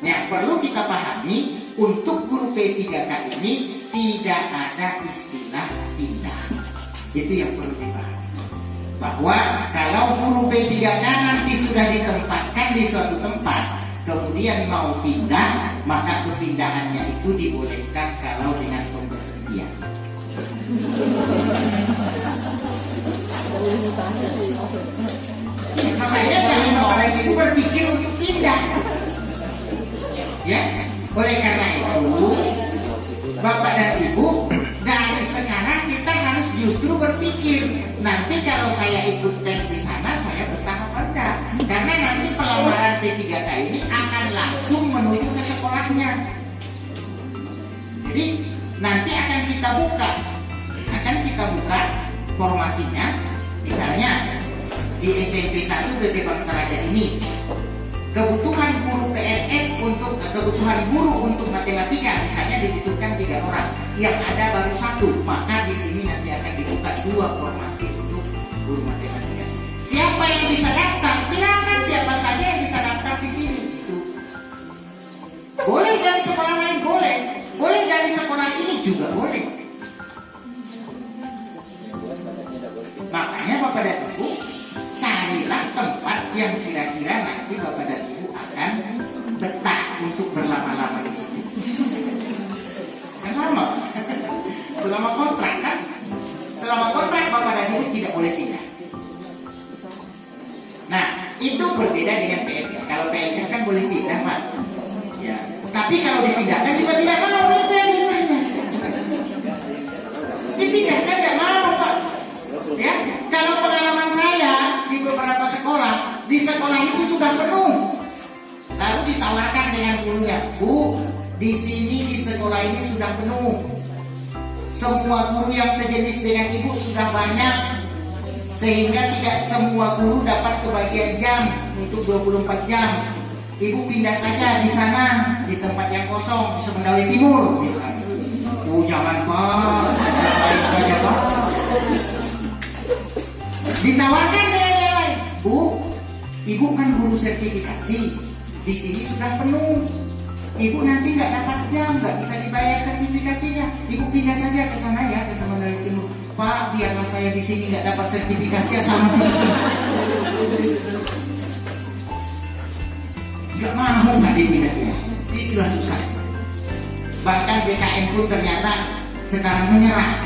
yang perlu kita pahami, untuk guru P3K ini tidak ada istilah pindah. Itu yang perlu dipahami. Bahwa kalau guru P3K nanti sudah ditempatkan di suatu tempat, kemudian mau pindah, maka kepindahannya itu dibolehkan kalau dengan pemberhentian. Makanya kami Bapak dan Ibu berpikir untuk pindah. Ya, oleh karena itu Bapak dan Ibu, dari sekarang kita harus justru berpikir, nanti kalau saya ikut tes di sana saya betah apa enggak? Karena nanti pelamaran P3K ini akan langsung menuju ke sekolahnya. Jadi nanti akan kita buka formasinya, misalnya di SMP 1 BP Bangsa Raja ini kebutuhan guru PNS untuk kebutuhan guru untuk matematika misalnya dibutuhkan 3 orang, yang ada baru 1, maka di sini nanti akan dibuka 2 formasi untuk guru matematika. Siapa yang bisa daftar? Silakan, siapa saja yang bisa daftar di sini. Itu boleh dari sekolah lain, boleh dari sekolah ini juga boleh. Makanya Bapak dan Ibu, carilah tempat yang kira-kira nanti Bapak dan Ibu akan betah untuk berlama-lama di sini. Kan lama. Selama kontrak Bapak dan Ibu tidak boleh pindah. itu berbeda dengan PNS. Kalau PNS kan boleh pindah, Pak. Ya. Tapi kalau dipindahkan juga tidak mau, itu yang susahnya. Dipindahkan tidak mau, Pak. Ya. Kalau pengalaman saya di beberapa sekolah, di sekolah itu sudah penuh. Lalu ditawarkan dengan gurunya, Bu, di sini di sekolah ini sudah penuh. Semua guru yang sejenis dengan ibu sudah banyak, sehingga tidak semua guru dapat kebagian jam untuk 24 jam. Ibu pindah saja di sana, di tempat yang kosong, di Semendawi Timur misalnya. Oh jangan Pak, baik saja Pak. Ditawarkan dengan yang lain, Bu, ibu kan guru sertifikasi, di sini sudah penuh. Ibu nanti nggak dapat jam, nggak bisa dibayar sertifikasinya. Ibu pindah saja ke sana ya, ke Semendawi Timur. Pak, biarlah saya di sini nggak dapat sertifikasi sama sini. Nggak mau nggak dipindah. Itulah susah. Bahkan BKN pun ternyata sekarang menyerah.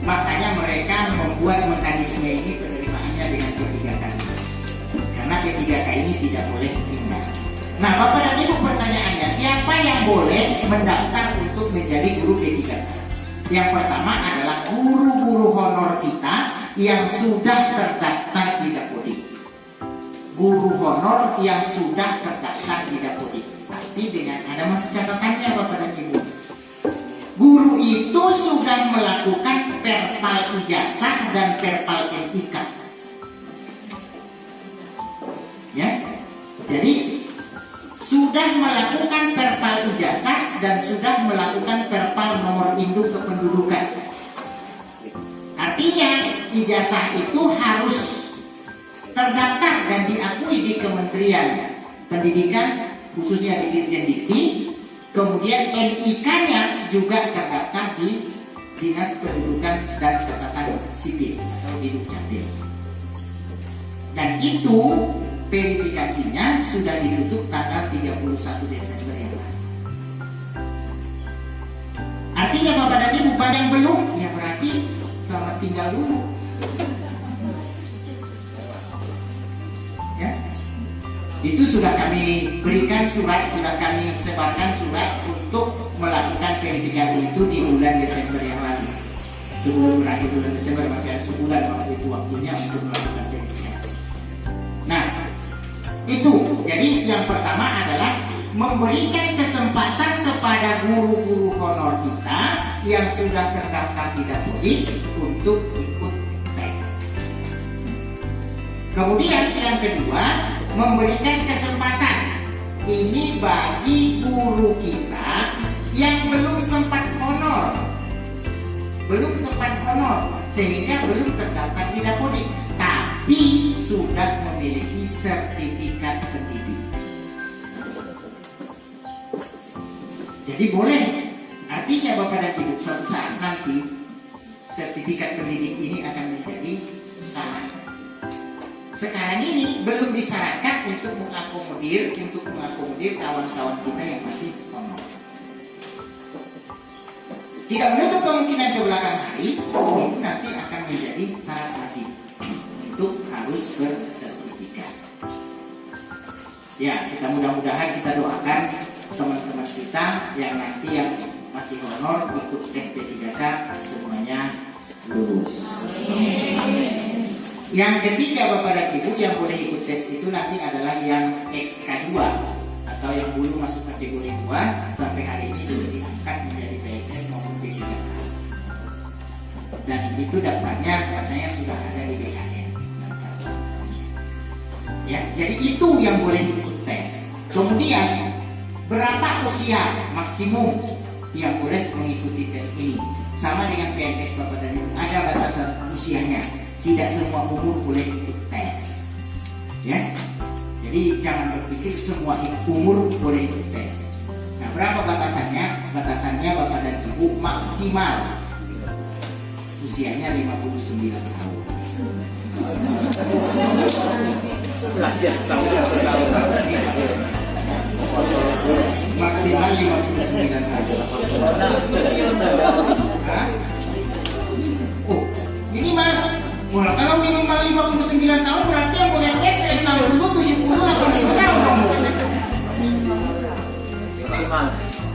Makanya mereka membuat mekanisme ini penerimaannya dengan P3K. Karena P3K ini tidak boleh pindah. Nah, Bapak dan Ibu, pertanyaannya, siapa yang boleh mendaftar untuk menjadi guru P3K? Yang pertama adalah guru-guru honor kita yang sudah terdaftar di Dapodik. Guru honor yang sudah terdaftar di Dapodik. Tapi dengan ada masa catatannya, Bapak dan Ibu. Guru itu sudah melakukan perpal ijazah dan perpal NIK. Ya, jadi sudah melakukan perpal ijazah dan sudah melakukan perpal nomor induk kependudukan. Artinya ijazah itu harus terdaftar dan diakui di Kementerian Pendidikan, khususnya di Dirjen Dikti. Kemudian NIK-nya juga terdaftar di Dinas Kependudukan dan Catatan Sipil atau di Dukcapil. Dan itu verifikasinya sudah ditutup tanggal 31 Desember yang lalu. Artinya Bapak dan Ibu yang belum, ya berarti selamat tinggal dulu. Ya, itu sudah kami berikan surat, sudah kami sebarkan surat untuk melakukan verifikasi itu di bulan Desember yang lalu. Sebelum berakhir bulan Desember masih ada sebulan waktu itu waktunya untuk melakukan verifikasi. Nah, itu, jadi yang pertama adalah memberikan kesempatan kepada guru-guru honor kita yang sudah terdaftar di Dapodik untuk ikut tes. Kemudian yang kedua, memberikan kesempatan ini bagi guru kita yang belum sempat honor, sehingga belum terdaftar di Dapodik, tapi sudah memiliki sertifikat pendidik. Jadi boleh, artinya Bapak dan Ibu suatu saat nanti sertifikat pendidik ini akan menjadi syarat. Sekarang ini belum disyaratkan untuk mengakomodir kawan-kawan kita yang masih honor. Tidak menutup kemungkinan ke belakang hari itu nanti akan menjadi syarat wajib untuk harus bersertifikat. Ya, kita mudah-mudahan kita doakan teman-teman kita yang nanti yang masih honor ikut tes P3K semuanya lulus. Yang ketiga Bapak dan Ibu yang boleh ikut tes itu nanti adalah yang XK2 atau yang dulu masuk kategori 2 sampai hari ini sudah diangkat menjadi PNS maupun P3K. Dan itu daftarnya rasanya sudah ada di BKN. Ya, jadi itu yang boleh ikut tes. Kemudian berapa usia maksimum yang boleh mengikuti tes ini? Sama dengan PNS Bapak dan Ibu, ada batasan usianya. Tidak semua umur boleh ikut tes. Ya. Jadi jangan berpikir semua umur boleh ikut tes. Nah, berapa batasannya? Batasannya Bapak dan Ibu maksimal usianya 59 tahun. Belajar setahun Maksimal 59 tahun. Hah? Oh, minimal Wah, kalau minimal 59 tahun berarti yang boleh tes 60, 70, 80 tahun dong. Maksimal.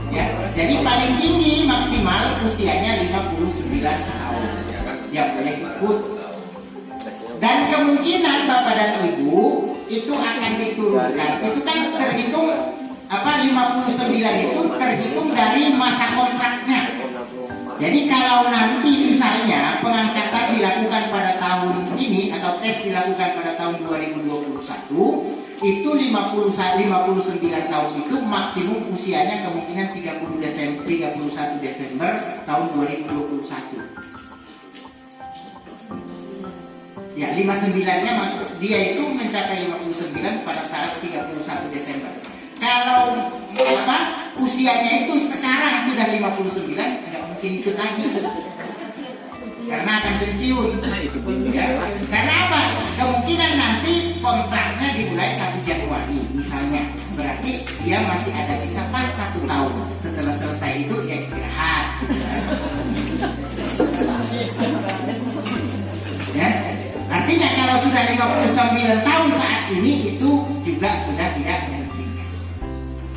Ya, jadi paling tinggi maksimal usianya 59 tahun yang boleh ikut. Dan kemungkinan Bapak dan Ibu itu akan diturunkan. Itu kan terhitung 59 itu terhitung dari masa kontraknya. Jadi kalau nanti misalnya pengangkatan dilakukan pada tahun ini atau tes dilakukan pada tahun 2021, itu 59 tahun itu maksimum usianya kemungkinan 31 Desember tahun 2021. Ya, 59-nya maksud dia itu mencapai 59 pada tanggal 31 Desember. Kalau usianya itu sekarang sudah 59, nggak mungkin ikut lagi. Karena akan pensiun. Ya. Karena apa? Kemungkinan nanti kontraknya dimulai 1 Januari misalnya. Berarti dia masih ada sisa pas 1 tahun. Setelah selesai itu dia istirahat. Ya. Artinya kalau sudah 59 tahun saat ini itu juga sudah tidak mungkin.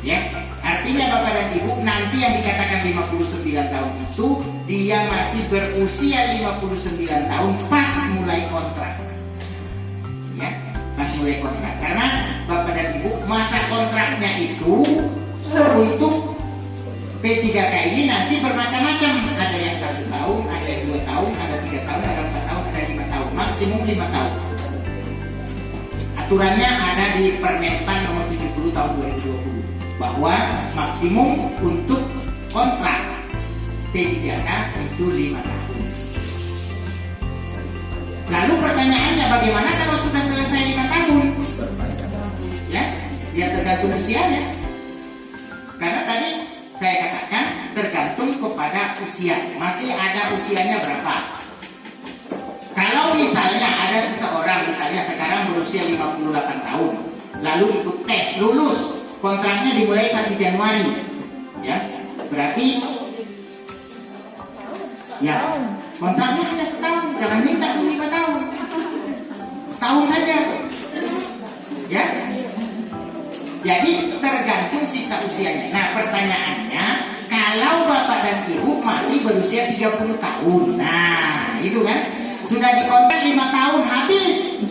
Ya, artinya Bapak dan Ibu nanti yang dikatakan 59 tahun itu dia masih berusia 59 tahun pas mulai kontrak. Ya, pas mulai kontrak. Karena Bapak dan Ibu masa kontraknya itu untuk P3K ini nanti bermacam-macam. Ada yang 1 tahun, ada yang 2 tahun, ada 3 tahun, ada 4 tahun, ada 5 tahun, maksimum 5 tahun. Aturannya ada di Permenpan nomor 70 tahun 2020 bahwa maksimum untuk kontrak P3K itu 5 tahun. Lalu pertanyaannya bagaimana kalau sudah selesai 5 tahun? Ya, tergantung usianya. Karena tadi saya katakan tergantung kepada usia. Masih ada usianya berapa? Kalau misalnya ada seseorang misalnya sekarang berusia 58 tahun, lalu ikut tes, lulus, kontraknya dimulai 1 Januari. Ya, berarti ya kontraknya hanya setahun, jangan minta 5 tahun. Setahun saja. Ya. Jadi tergantung sisa usianya. Nah, pertanyaannya, kalau Bapak dan Ibu masih berusia 30 tahun. Nah, itu kan sudah dikontrak 5 tahun habis.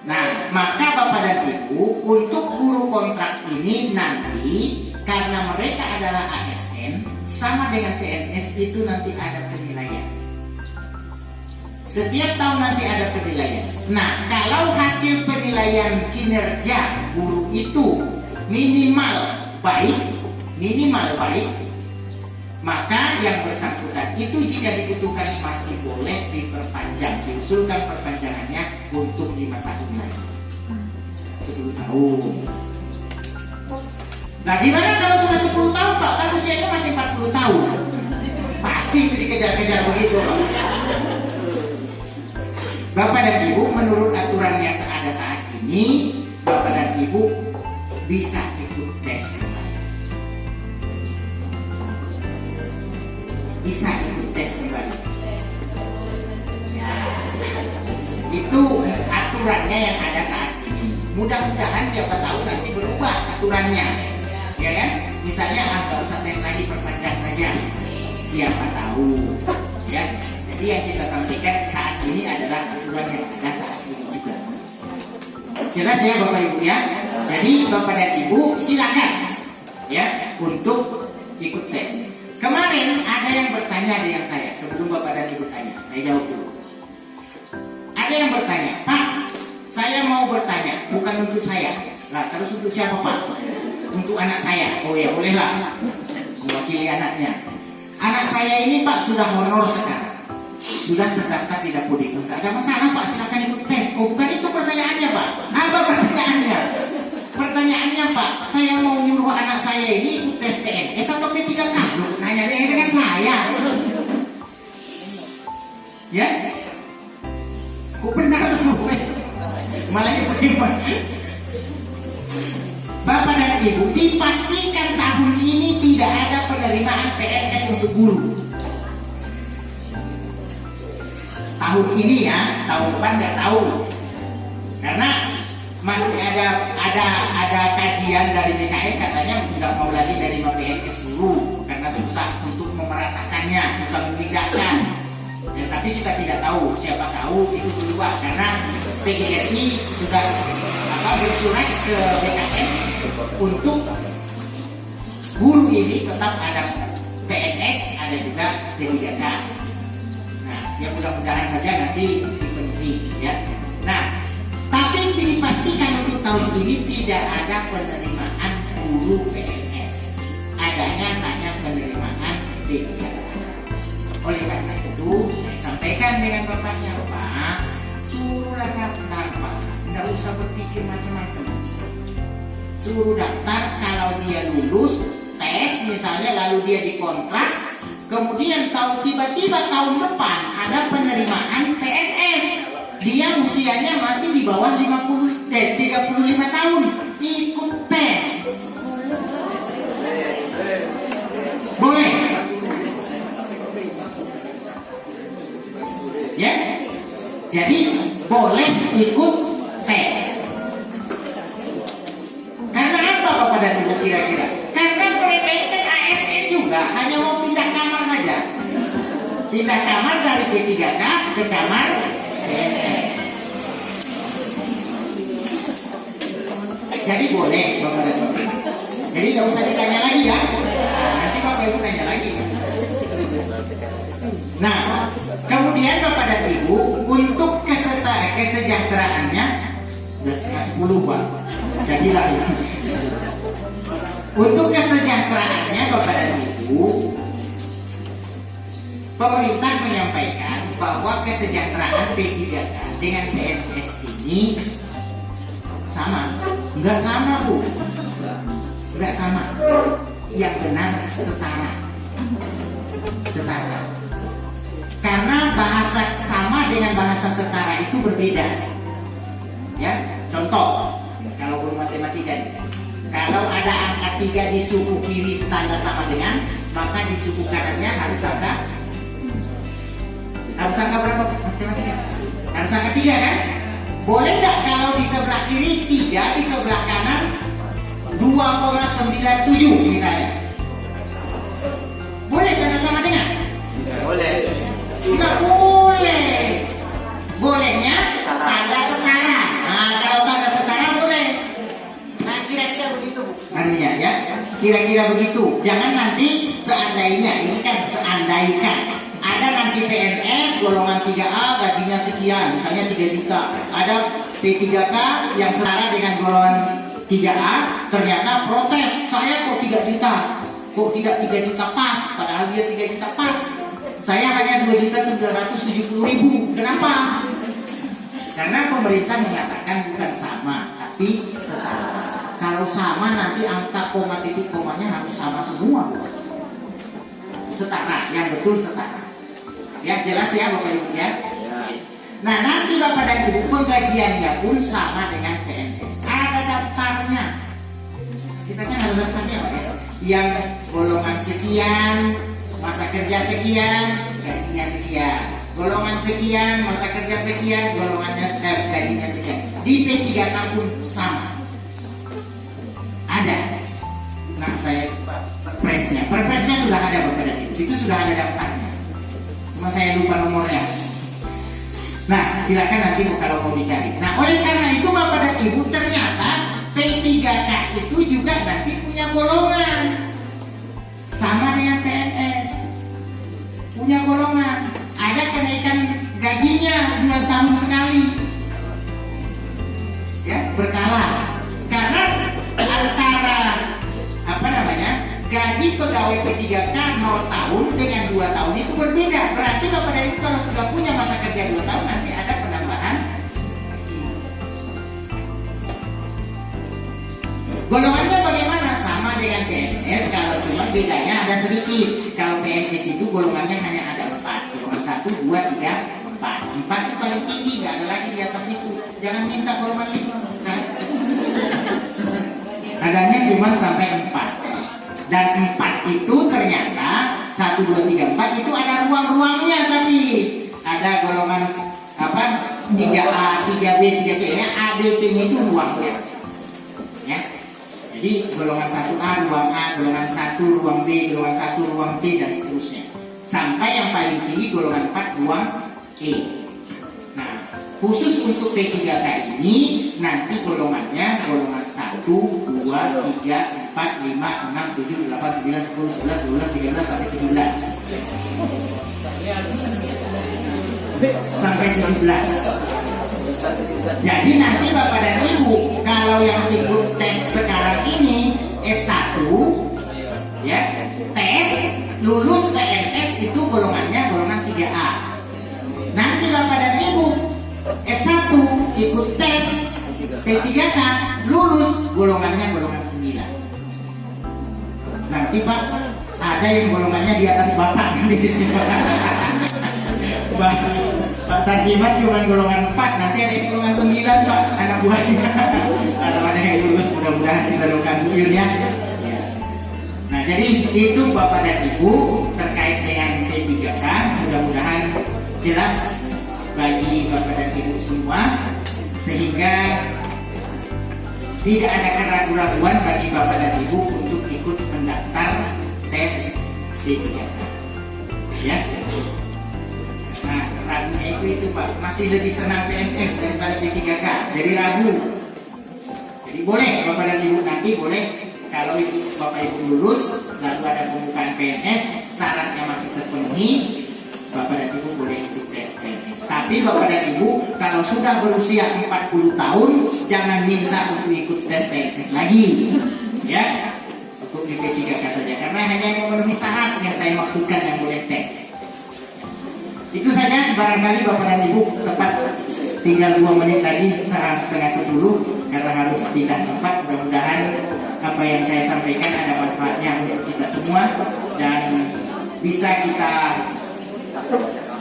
Nah, maka Bapak dan Ibu untuk guru kontrak ini nanti karena mereka adalah ASN sama dengan PNS itu nanti ada penilaian. Setiap tahun nanti ada penilaian. Nah, kalau hasil penilaian kinerja guru itu minimal baik, maka yang bersangkutan itu jika dibutuhkan masih boleh diperpanjang, diusulkan perpanjangannya untuk 5 tahun lagi, 10 tahun. Nah, gimana kalau sudah 10 tahun Pak? Kan usianya masih 40 tahun. Pasti itu dikejar-kejar begitu Pak. Bapak dan Ibu menurut aturan yang ada saat ini, Bapak dan Ibu bisa ikut tes kembali. Bisa ikut tes kembali. Ya, itu aturannya yang ada saat ini. Mudah-mudahan siapa tahu nanti berubah aturannya, ya kan? Misalnya nggak usah tes lagi, perpanjang saja. Siapa tahu, ya. Jadi yang kita sampaikan saat ini adalah aturan yang ada saat ini juga. Jelas ya Bapak Ibu ya. Jadi Bapak dan Ibu silakan ya untuk ikut tes. Kemarin ada yang bertanya dengan saya sebelum Bapak dan Ibu tanya, saya jawab dulu. Ada yang bertanya, Pak, saya mau bertanya, bukan untuk saya. Nah, terus untuk siapa Pak? Untuk anak saya. Oh ya, bolehlah. Mewakili anaknya. Anak saya ini Pak sudah honor sekarang. Sudah terdaftar di Dapodikbud. Tidak ada masalah Pak, silakan ikut tes. Oh, bukan itu pertanyaannya Pak. Apa pertanyaannya? Pertanyaannya Pak, saya mau nyuruh anak saya ini ikut tes PNS atau P3K? Nanya dengan saya. Ya? Kok benar tuh? Malah bagaimana? Bapak dan Ibu, dipastikan tahun ini tidak ada penerimaan PNS untuk guru. tahun ini ya, tahun depan nggak tahu. Karena masih ada kajian dari BKN katanya nggak mau lagi dari PNS dulu karena susah untuk memeratakannya, susah membedakan. Ya, tapi kita tidak tahu, siapa tahu itu berubah karena PGRI sudah bersurat ke BKN untuk guru ini tetap ada PNS, ada juga P3K. Nah, ya mudah-mudahan saja nanti dipenuhi ya. Nah, tapi dipastikan untuk tahun ini tidak ada penerimaan guru PNS, adanya hanya penerimaan P3K. Oleh karena itu, saya sampaikan dengan bapaknya, Pak, suruhlah daftar, Pak. Tidak usah berpikir macam-macam. Suruh daftar, kalau dia lulus tes misalnya lalu dia dikontrak, kemudian tiba-tiba tahun depan ada penerimaan PNS. Dia usianya masih di bawah 35 tahun, ikut tes. Boleh? Ya? Jadi boleh ikut tes. Karena apa Bapak dan Ibu kira-kira? Karena mereka ini kan ASN juga, hanya mau pindah kamar saja. Pindah kamar dari P3K ke kamar PNS. Jadi boleh Bapak dan Ibu. Jadi nggak usah ditanya lagi ya. Nanti Bapak Ibu tanya lagi. Nah, kemudian Bapak dan Ibu untuk kesejahteraannya udah 10 Pak. Jadilah untuk kesejahteraannya Bapak dan Ibu, pemerintah menyampaikan bahwa kesejahteraan P3K dengan PNS ini sama. Enggak sama Bu, enggak sama. Yang benar setara. Setara. Karena bahasa sama dengan bahasa setara itu berbeda. Ya, contoh, kalau guru matematika, kalau ada angka 3 di suku kiri tanda sama dengan, maka di suku kanannya harus angka berapa matematika? Harus angka 3 kan? Boleh nggak kalau di sebelah kiri 3, di sebelah kanan 2,97 misalnya? Boleh tanda sama dengan? Boleh. Nggak boleh. Bolehnya tanda setara. Nah, kalau tanda setara boleh. Nah, kira-kira begitu. Artinya ya, kira-kira begitu. Jangan nanti seandainya, ini kan seandaikan ada nanti PNS golongan 3A gajinya sekian, misalnya 3 juta. Ada P3K yang setara dengan golongan 3A, ternyata protes, saya kok 3 juta, kok tidak 3 juta pas, padahal dia 3 juta pas. Saya hanya 2.970.000. Kenapa? Karena pemerintah mengatakan bukan sama, tapi setara. Kalau sama nanti angka koma titik komanya harus sama semua. Setara, yang betul setara. Ya jelas ya Bapak Ibu ya. Nah nanti Bapak dan Ibu penggajiannya pun sama dengan PNS. Ada daftarnya. Kita kan ada daftarnya Pak ya. Yang golongan sekian, masa kerja sekian, gajinya sekian. Golongan sekian, masa kerja sekian, golongannya gajinya sekian. Di P3K pun sama. Ada. Nah saya perpresnya sudah ada Bapak dan Ibu. Itu sudah ada daftarnya. Cuma saya lupa nomornya. Nah silakan nanti kalau mau dicari. Nah oleh karena itu Bapak dan Ibu ternyata P3K itu juga nanti punya golongan. Sama dengan PNS. Punya golongan. Ada kenaikan gajinya 2 tahun sekali. Ya, berkala. Karena antara gaji pegawai P3K 0 tahun dengan 2 tahun itu berbeda. Berarti Bapak dan Ibu kalau sudah punya masa kerja 2 tahun nanti ada penambahan gaji. Golongannya bagaimana? Sama dengan PNS, kalau cuma bedanya ada sedikit. Kalau PNS itu golongannya hanya ada 4. Golongan 1, 2, 3, 4. 4 itu paling tinggi, nggak ada lagi di atas itu. Jangan minta golongan 5. Adanya cuma sampai 4. Dan 4 itu ternyata 1, 2, 3, 4 itu ada ruang-ruangnya, tapi ada golongan apa 3A, 3B, 3C nya A, B, C nya itu ruangnya. Ya. Jadi golongan 1A, ruang A, golongan 1, ruang B, golongan 1, ruang C, dan seterusnya. Sampai yang paling tinggi golongan 4, ruang E. Nah, khusus untuk P3K ini nanti golongannya golongan 1, 2, 3, 4, 5, 6, 7, 8, 9, 10, 11, 12, 13 sampai 17. Sampai 17. Jadi nanti Bapak dan Ibu kalau yang ikut tes sekarang ini S1 ya, tes lulus PNS itu golongannya golongan 3A. Nanti Bapak dan Ibu S1 ikut tes P3K lulus golongannya golongan 9. Nanti Pak ada yang golongannya di atas Bapak nanti di sini. Pak Sarjimat cuma golongan 4, nanti ada yang golongan 9 Pak, anak buahnya. Kalau ada yang lulus mudah-mudahan kita doakan buyur ya. Nah jadi itu Bapak dan Ibu terkait dengan P3K, mudah-mudahan jelas bagi Bapak dan Ibu semua sehingga tidak ada keraguan-raguan bagi Bapak dan Ibu untuk ikut mendaftar tes P3K ya. Nah ragunya itu Pak, masih lebih senang PNS daripada P3K, jadi ragu. Jadi boleh Bapak dan Ibu nanti boleh kalau Bapak Ibu lulus lalu ada pembukaan PNS syaratnya masih terpenuhi, Bapak dan Ibu boleh ikut tes PNS. Tapi Bapak dan Ibu kalau sudah berusia 40 tahun jangan minta untuk ikut tes PNS lagi ya, untuk di P3K saja karena hanya yang memenuhi syarat yang saya maksudkan yang boleh tes. Itu saja, barangkali Bapak dan Ibu tepat tinggal 2 menit lagi setengah 10 karena harus pindah tempat. Mudah-mudahan apa yang saya sampaikan ada manfaatnya untuk kita semua dan bisa kita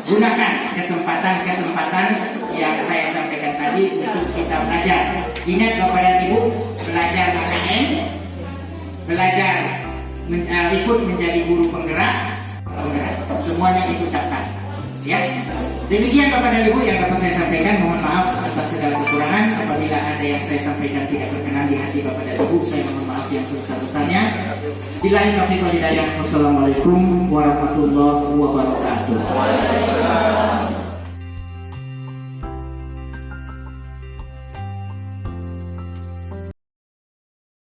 gunakan kesempatan yang saya sampaikan tadi untuk kita belajar. Ingat Bapak dan Ibu, belajar KKN, belajar ikut menjadi guru penggerak, semuanya ikut daftar. Ya, demikian Bapak dan Ibu yang dapat saya sampaikan. Mohon maaf atas segala kekurangan. Apabila ada yang saya sampaikan tidak berkenan di hati Bapak dan Ibu, saya mohon maaf yang sebesar-besarnya. Billahi taufiq wal hidayah. Wassalamualaikum warahmatullahi wabarakatuh.